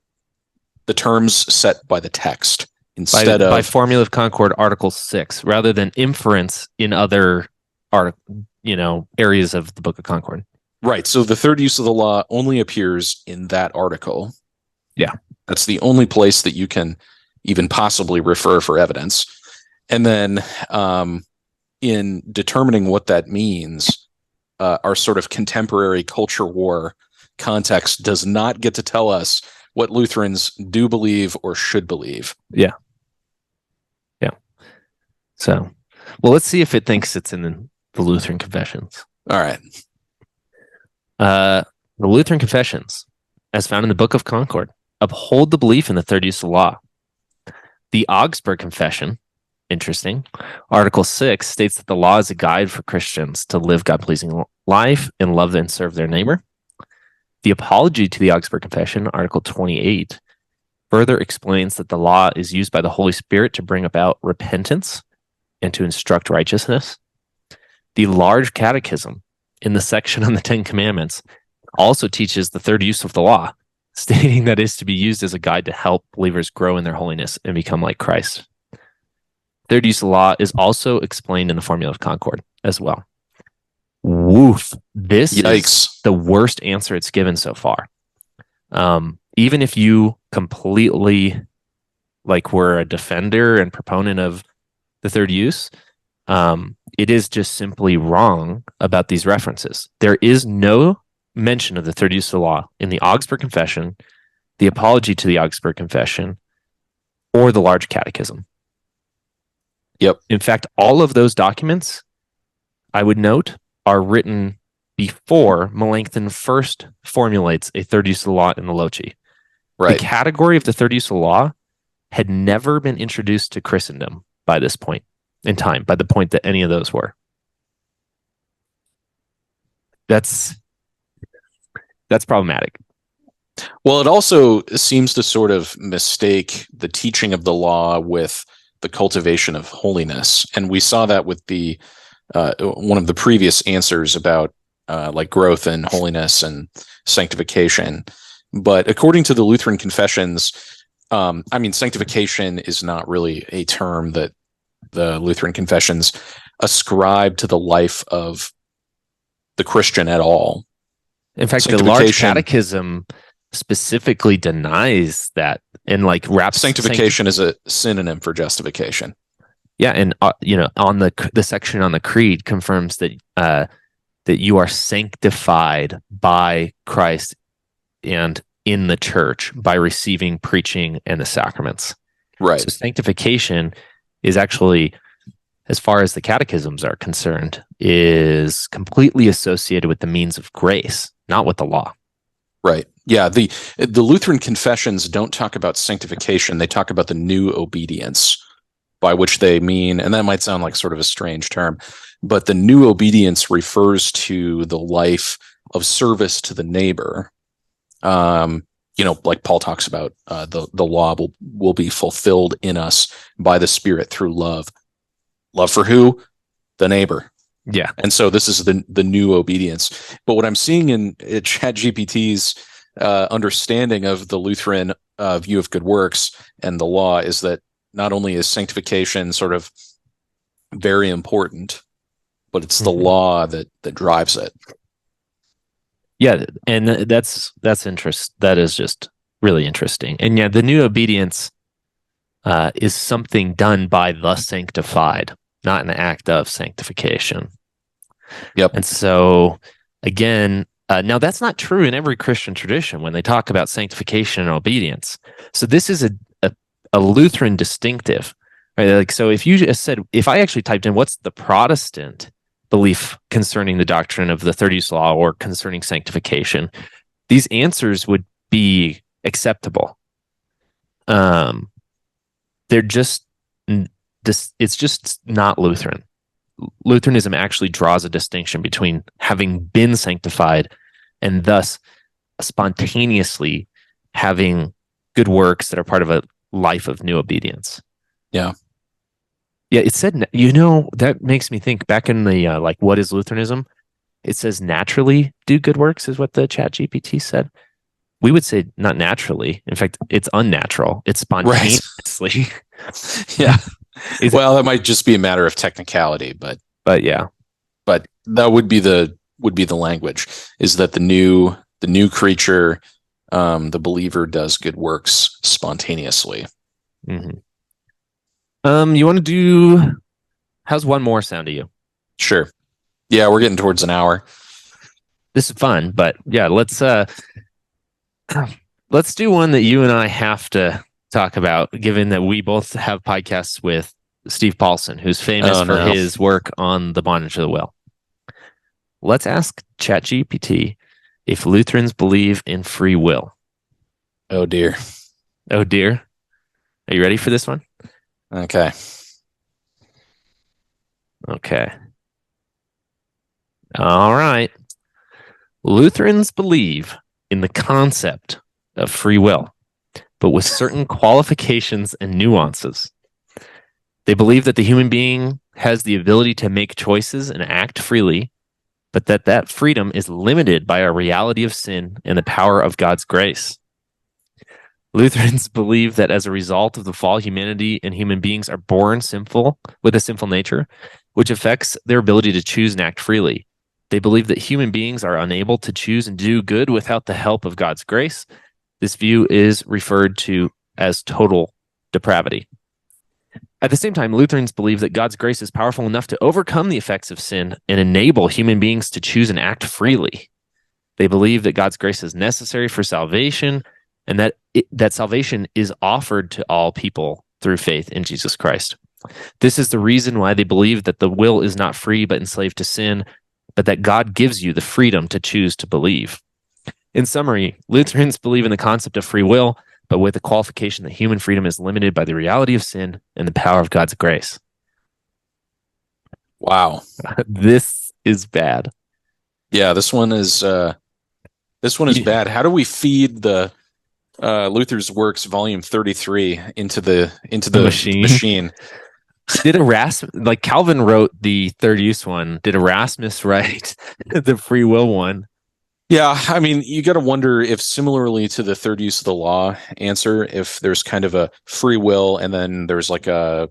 the terms set by the text instead by Formula of Concord, Article 6, rather than inference in other areas of the Book of Concord. Right. So the third use of the law only appears in that article. Yeah. That's the only place that you can even possibly refer for evidence. And then in determining what that means, our sort of contemporary culture war context does not get to tell us what Lutherans do believe or should believe. Yeah. Yeah. So, well, let's see if it thinks it's in the Lutheran confessions. All right. The Lutheran Confessions, as found in the Book of Concord, uphold the belief in the third use of the law. The Augsburg Confession, interesting, Article 6 states that the law is a guide for Christians to live God-pleasing life and love and serve their neighbor. The Apology to the Augsburg Confession, Article 28, further explains that the law is used by the Holy Spirit to bring about repentance and to instruct righteousness. The Large Catechism, in the section on the Ten Commandments, also teaches the third use of the law, stating that it is to be used as a guide to help believers grow in their holiness and become like Christ. Third use of the law is also explained in the Formula of Concord as well. Woof. This is the worst answer it's given so far. Even if you completely were a defender and proponent of the third use, it is just simply wrong about these references. There is no mention of the third use of the law in the Augsburg Confession, the Apology to the Augsburg Confession, or the Large Catechism. Yep. In fact, all of those documents, I would note, are written before Melanchthon first formulates a third use of the law in the Loci. Right. The category of the third use of the law had never been introduced to Christendom by this point in time, by the point that any of those were. That's problematic. Well, it also seems to sort of mistake the teaching of the law with the cultivation of holiness. And we saw that with the one of the previous answers about growth in holiness and sanctification. But according to the Lutheran confessions, sanctification is not really a term that the Lutheran confessions ascribe to the life of the Christian at all. In fact, the Large Catechism specifically denies that and wraps sanctification as a synonym for justification. Yeah, and on the section on the Creed confirms that that you are sanctified by Christ and in the church by receiving preaching and the sacraments. Right. So sanctification is actually, as far as the catechisms are concerned, is completely associated with the means of grace, not with the law. Right. Yeah. The Lutheran confessions don't talk about sanctification. They talk about the new obedience, by which they mean, and that might sound like sort of a strange term, but the new obedience refers to the life of service to the neighbor. Like Paul talks about, the law will be fulfilled in us by the Spirit through love. Love for who? The neighbor. Yeah. And so this is the new obedience. But what I'm seeing in ChatGPT's understanding of the Lutheran view of good works and the law is that not only is sanctification sort of very important, but it's the law that drives it. Yeah, and that's interest. That is just really interesting. And yeah, the new obedience is something done by the sanctified, not an act of sanctification. Yep. And so, again, now that's not true in every Christian tradition when they talk about sanctification and obedience. So this is a Lutheran distinctive, right? So if you just said, if I actually typed in what's the Protestant belief concerning the doctrine of the third use law or concerning sanctification, these answers would be acceptable. They're just it's just not Lutheran. Lutheranism actually draws a distinction between having been sanctified and thus spontaneously having good works that are part of a life of new obedience. Yeah. Yeah, it said, that makes me think back in the, what is Lutheranism? It says naturally do good works is what the ChatGPT said. We would say not naturally. In fact, it's unnatural. It's spontaneously. Right. Yeah. Well, that might just be a matter of technicality, but yeah. But that would be the language, is that the new creature, the believer does good works spontaneously. Mm-hmm. You want to do, how's one more sound to you? Sure. Yeah, we're getting towards an hour. This is fun, but yeah, let's do one that you and I have to talk about, given that we both have podcasts with Steve Paulson, who's famous for his work on the bondage of the will. Let's ask ChatGPT if Lutherans believe in free will. Oh, dear. Oh, dear. Are you ready for this one? Okay. Okay. All right. Lutherans believe in the concept of free will, but with certain qualifications and nuances. They believe that the human being has the ability to make choices and act freely, but that freedom is limited by a reality of sin and the power of God's grace. Lutherans believe that as a result of the fall, humanity and human beings are born sinful with a sinful nature, which affects their ability to choose and act freely. They believe that human beings are unable to choose and do good without the help of God's grace. This view is referred to as total depravity. At the same time, Lutherans believe that God's grace is powerful enough to overcome the effects of sin and enable human beings to choose and act freely. They believe that God's grace is necessary for salvation and that salvation is offered to all people through faith in Jesus Christ. This is the reason why they believe that the will is not free but enslaved to sin, but that God gives you the freedom to choose to believe. In summary, Lutherans believe in the concept of free will, but with the qualification that human freedom is limited by the reality of sin and the power of God's grace. Wow. This is bad. Yeah, this one is bad. How do we feed the Luther's Works Volume 33 into the machine? Did Erasmus, like Calvin wrote the third use one, did Erasmus write the free will one? Yeah, I mean, you got to wonder if similarly to the third use of the law answer, if there's kind of a free will and then there's like a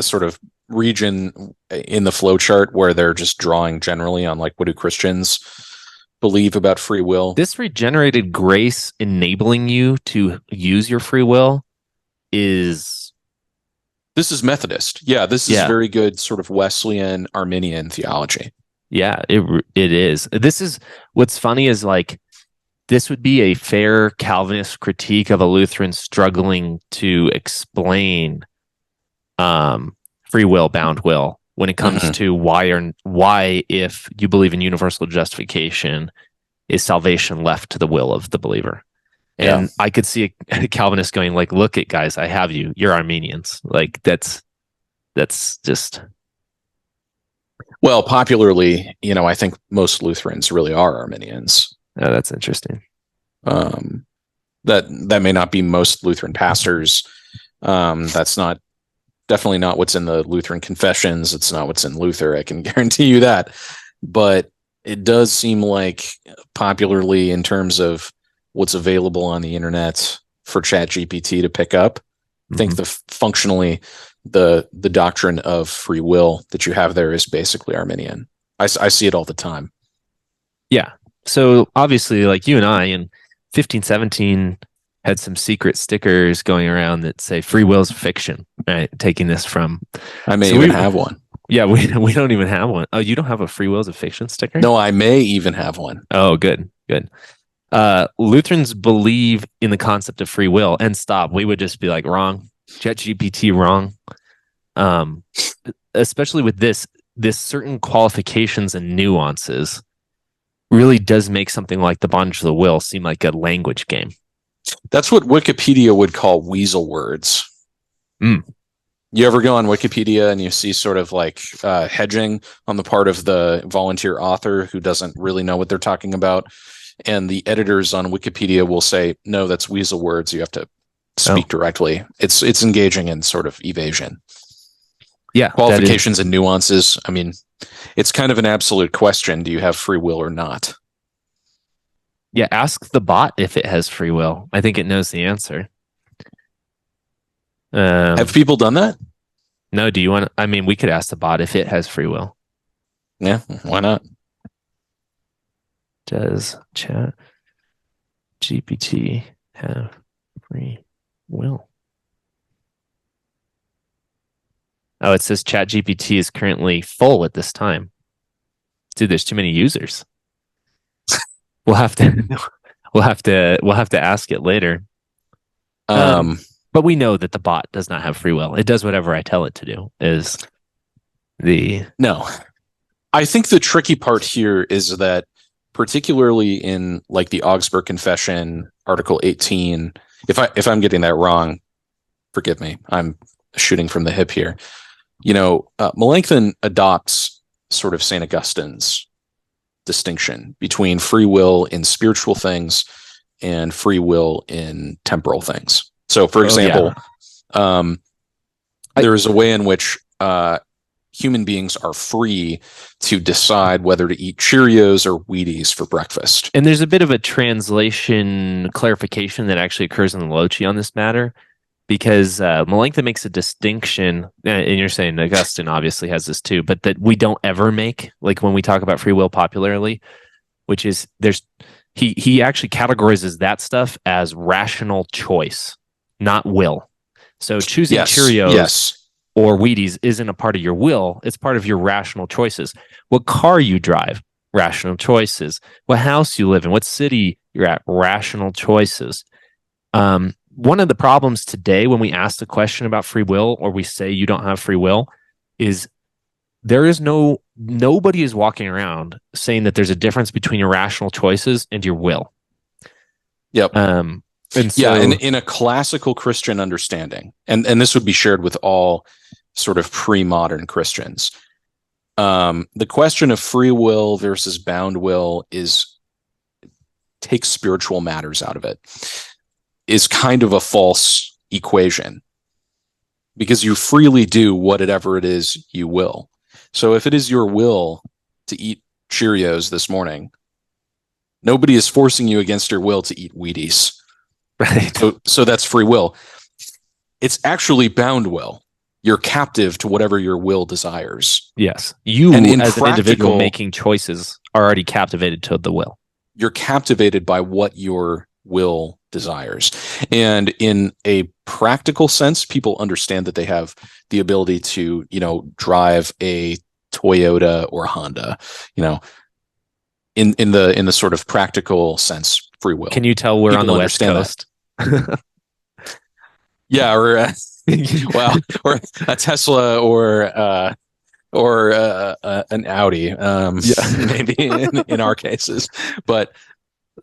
sort of region in the flow chart where they're just drawing generally on like what do Christians believe about free will. This regenerated grace enabling you to use your free will is Methodist. Yeah, this is very good sort of Wesleyan Arminian theology. Yeah, it is. This is what's funny is like this would be a fair Calvinist critique of a Lutheran struggling to explain free will, bound will when it comes to why if you believe in universal justification is salvation left to the will of the believer. And I could see a Calvinist going like, look at guys, I have you. You're Armenians. Like that's just. Well, popularly, I think most Lutherans really are Arminians. Oh, that's interesting. That may not be most Lutheran pastors. That's definitely not what's in the Lutheran confessions. It's not what's in Luther. I can guarantee you that. But it does seem like popularly in terms of what's available on the internet for ChatGPT to pick up, I think functionally the doctrine of free will that you have there is basically Arminian. I see it all the time. Yeah. So obviously, like you and I in 1517 had some secret stickers going around that say free will is fiction, right? Taking this from... I may even have one. Yeah, we don't even have one. Oh, you don't have a free will is a fiction sticker? No, I may even have one. Oh, good. Lutherans believe in the concept of free will and stop. We would just be like, wrong. ChatGPT wrong. Especially with this certain qualifications and nuances really does make something like the bondage of the will seem like a language game. That's what Wikipedia would call weasel words. You ever go on Wikipedia and you see sort of like hedging on the part of the volunteer author who doesn't really know what they're talking about? And the editors on Wikipedia will say, no, that's weasel words. You have to speak directly. It's engaging in sort of evasion. Yeah. Qualifications and nuances. I mean, it's kind of an absolute question. Do you have free will or not? Yeah. Ask the bot if it has free will. I think it knows the answer. Have people done that? No. Do you want? I mean, we could ask the bot if it has free will. Yeah. Why not? Does ChatGPT have free will? Oh, it says ChatGPT is currently full at this time. Dude, there's too many users. We'll have to ask it later. But we know that the bot does not have free will. It does whatever I tell it to do. No. I think the tricky part here is that particularly in like the Augsburg Confession, Article 18. If I'm getting that wrong, forgive me. I'm shooting from the hip here. Melanchthon adopts sort of St. Augustine's distinction between free will in spiritual things and free will in temporal things. So, for example, there is a way in which human beings are free to decide whether to eat Cheerios or Wheaties for breakfast. And there's a bit of a translation clarification that actually occurs in the Loci on this matter, because Melanchthon makes a distinction, and you're saying Augustine obviously has this too, but that we don't ever make, like when we talk about free will popularly, which is he actually categorizes that stuff as rational choice, not will. So choosing Cheerios or Wheaties isn't a part of your will. It's part of your rational choices. What car you drive, rational choices. What house you live in, what city you're at, rational choices. One of the problems today when we ask the question about free will, or we say you don't have free will, is nobody is walking around saying that there's a difference between your rational choices and your will. Yep. And in a classical Christian understanding, and this would be shared with all sort of pre-modern Christians, the question of free will versus bound will takes spiritual matters out of it, is kind of a false equation, because you freely do whatever it is you will. So if it is your will to eat Cheerios this morning, nobody is forcing you against your will to eat Wheaties. Right. So that's free will. It's actually bound will. You're captive to whatever your will desires. Yes. You, as an individual making choices, are already captivated to the will. You're captivated by what your will desires. And in a practical sense, people understand that they have the ability to, drive a Toyota or Honda, in the sort of practical sense, free will. Can you tell we're on the West Coast? Yeah, or or a Tesla or an Audi, maybe in our cases. But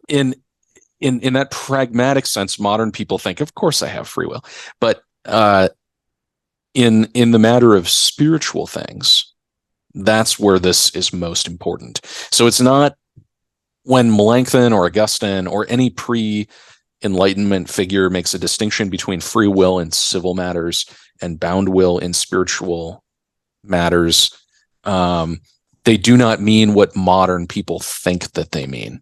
in that pragmatic sense, modern people think, of course I have free will. But in the matter of spiritual things, that's where this is most important. So it's not when Melanchthon or Augustine or any pre-Enlightenment figure makes a distinction between free will in civil matters and bound will in spiritual matters. They do not mean what modern people think that they mean.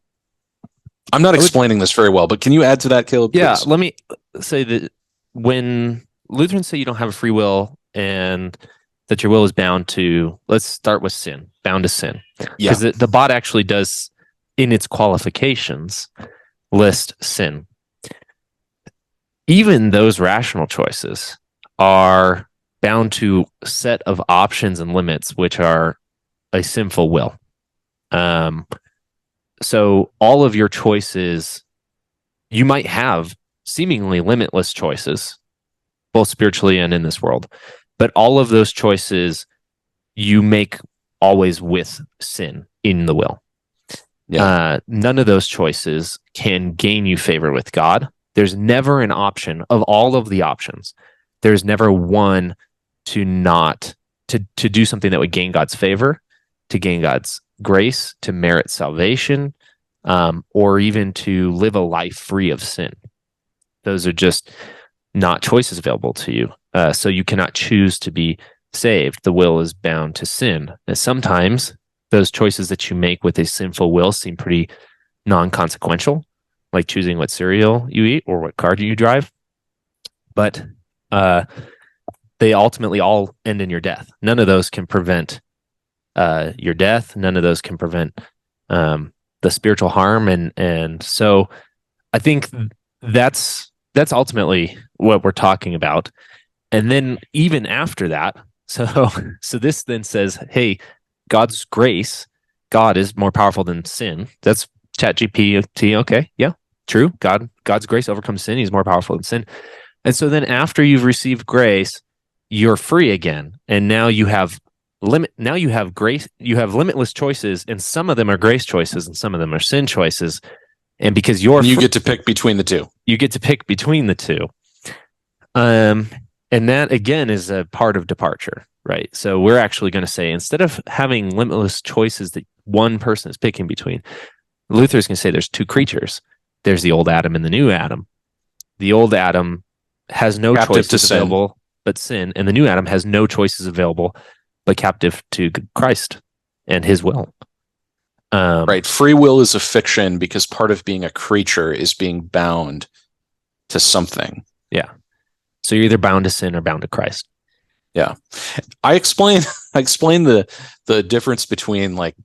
I'm not explaining this very well, but can you add to that, Caleb? Yeah, please? Let me say that when Lutherans say you don't have a free will and that your will is bound to, let's start with sin, bound to sin. Because the bot actually does, in its qualifications, list sin. Even those rational choices are bound to a set of options and limits, which are a sinful will. So all of your choices, you might have seemingly limitless choices, both spiritually and in this world. But all of those choices you make always with sin in the will. Yeah. None of those choices can gain you favor with God. There's never an option of all of the options. There's never one to do something that would gain God's favor, to gain God's grace, to merit salvation, or even to live a life free of sin. Those are just not choices available to you. So you cannot choose to be saved. The will is bound to sin. And sometimes those choices that you make with a sinful will seem pretty non-consequential, like choosing what cereal you eat or what car do you drive. But they ultimately all end in your death. None of those can prevent your death. None of those can prevent the spiritual harm. And so I think that's ultimately what we're talking about. And then even after that, so this then says, hey, God's grace, God is more powerful than sin. That's ChatGPT. Okay, yeah, true. God's grace overcomes sin. He's more powerful than sin. And so then after you've received grace, you're free again. And now you have now you have grace, you have limitless choices, and some of them are grace choices and some of them are sin choices. And because you get to pick between the two. You get to pick between the two. And that again is a part of departure, right? So we're actually going to say, instead of having limitless choices that one person is picking between, Luther's going to say there's two creatures. There's the old Adam and the new Adam. The old Adam has no choices available but sin, and the new Adam has no choices available but captive to Christ and his will. Right. Free will is a fiction because part of being a creature is being bound to something. Yeah. So you're either bound to sin or bound to Christ. Yeah. I explain the difference between, like,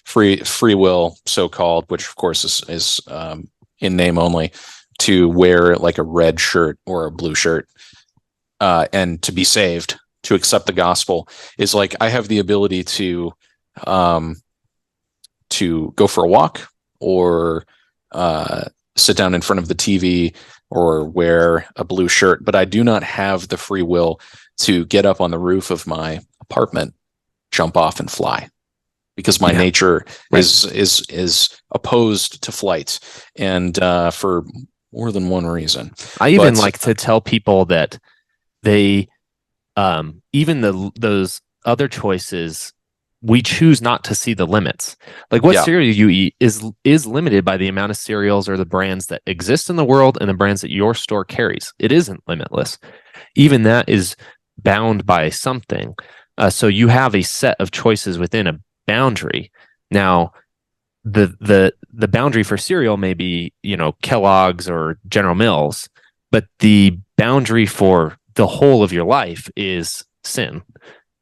free will, so-called, which of course is in name only, to wear like a red shirt or a blue shirt, and to be saved, to accept the gospel, is like, I have the ability to go for a walk or sit down in front of the TV or wear a blue shirt, but I do not have the free will to get up on the roof of my apartment, jump off and fly, because my nature is opposed to flight, and for more than one reason. I even like to tell people that they even those other choices, we choose not to see the limits. Like what cereal you eat is limited by the amount of cereals or the brands that exist in the world and the brands that your store carries. It isn't limitless. Even that is bound by something. So you have a set of choices within a boundary. Now, the boundary for cereal may be, Kellogg's or General Mills, but the boundary for the whole of your life is sin.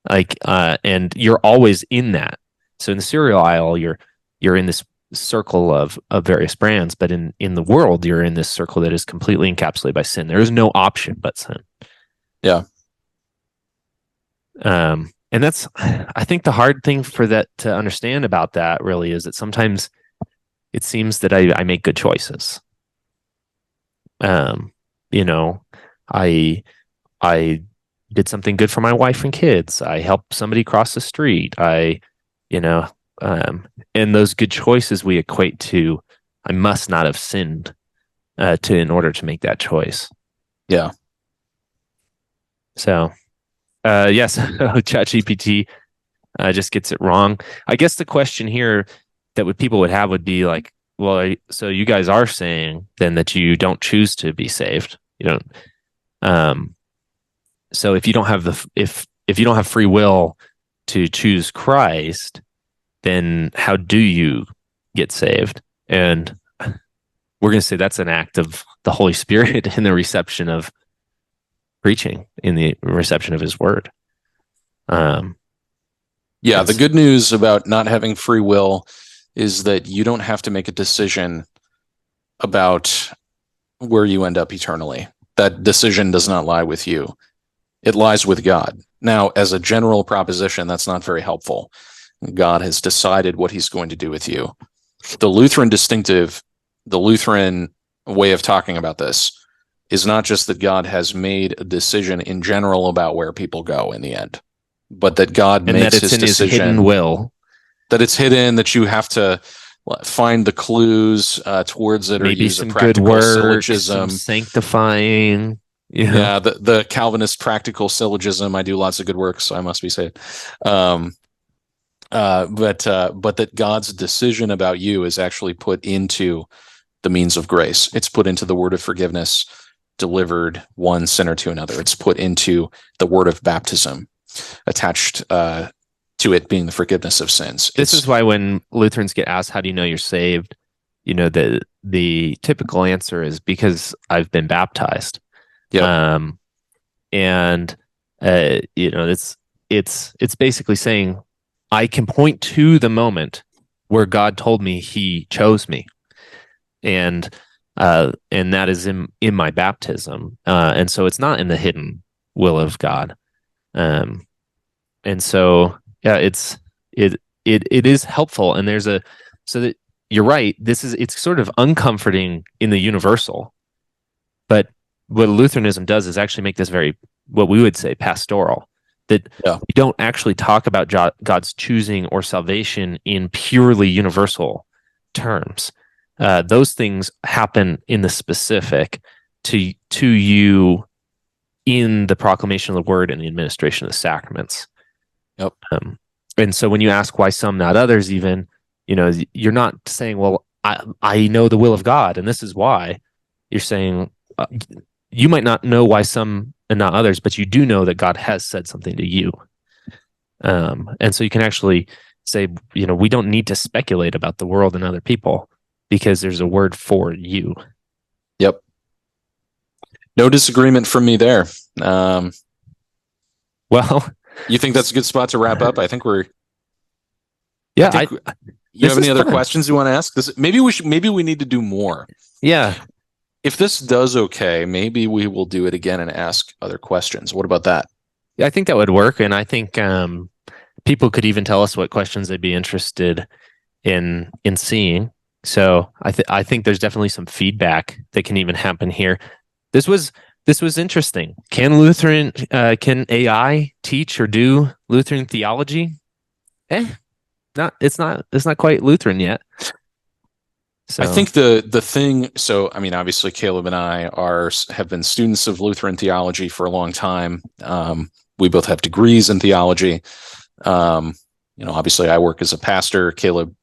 And you're always in that. So in the cereal aisle, you're in this circle of various brands, but in the world, you're in this circle that is completely encapsulated by sin. There is no option but sin. Yeah. And that's, I think, the hard thing for that to understand about that really is that sometimes it seems that I make good choices. I did something good for my wife and kids. I helped somebody cross the street. And those good choices we equate to, I must not have sinned in order to make that choice. Yeah. So, yes, ChatGPT just gets it wrong. I guess the question here that people would have would be like, well, so you guys are saying then that you don't choose to be saved. You don't. So if you don't have if you don't have free will to choose Christ, then how do you get saved? And we're going to say that's an act of the Holy Spirit in the reception of preaching, in the reception of his word. The good news about not having free will is that you don't have to make a decision about where you end up eternally. That decision does not lie with you. It lies with God. Now, as a general proposition, that's not very helpful. God has decided what he's going to do with you. The Lutheran way of talking about this is not just that God has made a decision in general about where people go in the end, but that God makes his decision. His hidden will. That it's hidden, that you have to find the clues towards it, maybe or use some a practical good work, syllogism. Some sanctifying. Yeah, the Calvinist practical syllogism. I do lots of good work, so I must be saved. But that God's decision about you is actually put into the means of grace. It's put into the word of forgiveness delivered one sinner to another. It's put into the word of baptism attached to it being the forgiveness of sins. This is why when Lutherans get asked, how do you know you're saved? The typical answer is because I've been baptized. Yeah. It's basically saying I can point to the moment where God told me he chose me. And that is in my baptism. And so it's not in the hidden will of God. And so, yeah, it is helpful. And so that you're right. It's sort of uncomforting in the universal, but what Lutheranism does is actually make this very, what we would say, pastoral. that Yeah. we don't actually talk about God's choosing or salvation in purely universal terms. Those things happen in the specific to you in the proclamation of the word and the administration of the sacraments. Yep. And so when you ask why some, not others, even, you're not saying, well, I know the will of God and this is why. You're saying you might not know why some and not others, but you do know that God has said something to you. And so you can actually say, we don't need to speculate about the world and other people because there's a word for you. Yep. No disagreement from me there. Well, you think that's a good spot to wrap up? I think we're. Yeah. You have any other questions you want to ask? Maybe we need to do more. Yeah. If this does okay, maybe we will do it again and ask other questions. What about that? Yeah, I think that would work. And I think people could even tell us what questions they'd be interested in seeing. So I think there's definitely some feedback that can even happen here. This was interesting. Can AI teach or do Lutheran theology? It's not quite Lutheran yet. So I think the thing. So I mean, obviously, Caleb and I have been students of Lutheran theology for a long time. We both have degrees in theology. Obviously, I work as a pastor. Caleb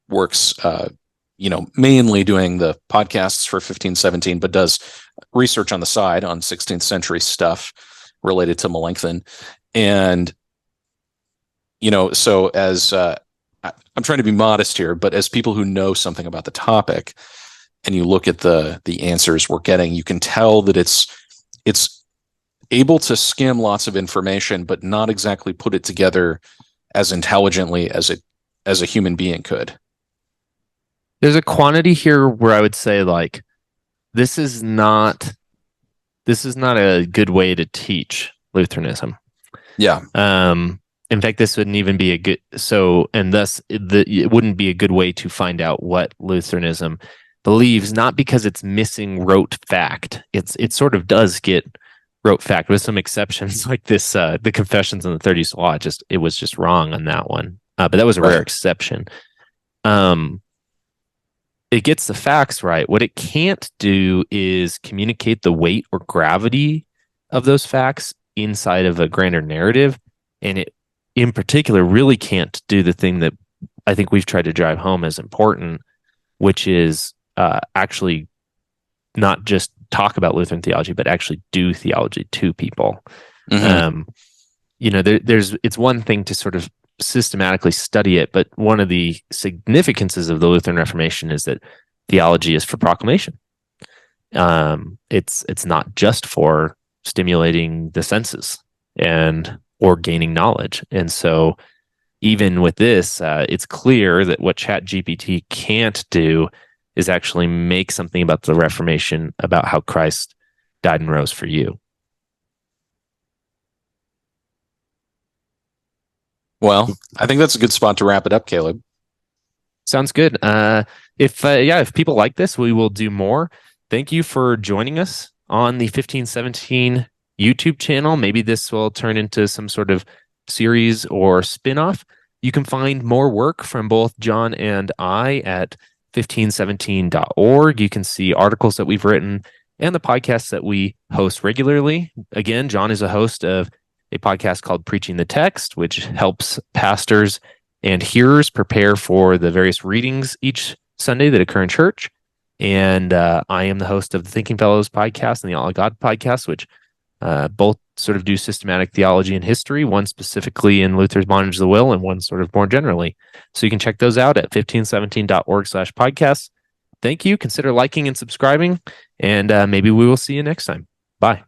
works, mainly doing the podcasts for 1517, but does research on the side on 16th century stuff related to Melanchthon. And so as I'm trying to be modest here, but as people who know something about the topic, and you look at the answers we're getting, you can tell that it's able to skim lots of information, but not exactly put it together as intelligently as a human being could. There's a quantity here where I would say, like, this is not a good way to teach Lutheranism. Yeah. In fact, this wouldn't even be and thus it wouldn't be a good way to find out what Lutheranism believes, not because it's missing rote fact. It sort of does get rote fact with some exceptions, like this, the Confessions and the 30th Law. It was just wrong on that one. But that was a rare exception. It gets the facts right. What it can't do is communicate the weight or gravity of those facts inside of a grander narrative. And it, in particular, really can't do the thing that I think we've tried to drive home as important, which is actually not just talk about Lutheran theology, but actually do theology to people. Mm-hmm. It's one thing to sort of systematically study it, but one of the significances of the Lutheran Reformation is that theology is for proclamation. It's not just for stimulating the senses or gaining knowledge. And so even with this, it's clear that what ChatGPT can't do is actually make something about the Reformation, about how Christ died and rose for you. Well, I think that's a good spot to wrap it up, Caleb. Sounds good. If people like this, we will do more. Thank you for joining us on the 1517 YouTube channel. Maybe this will turn into some sort of series or spin-off. You can find more work from both John and I at 1517.org. You can see articles that we've written and the podcasts that we host regularly. Again, John is a host of a podcast called Preaching the Text, which helps pastors and hearers prepare for the various readings each Sunday that occur in church. And I am the host of the Thinking Fellows podcast and the Outlaw God podcast, which both sort of do systematic theology and history, one specifically in Luther's Bondage of the Will and one sort of more generally. So you can check those out at 1517.org/podcasts. Thank you. Consider liking and subscribing, and maybe we will see you next time. Bye.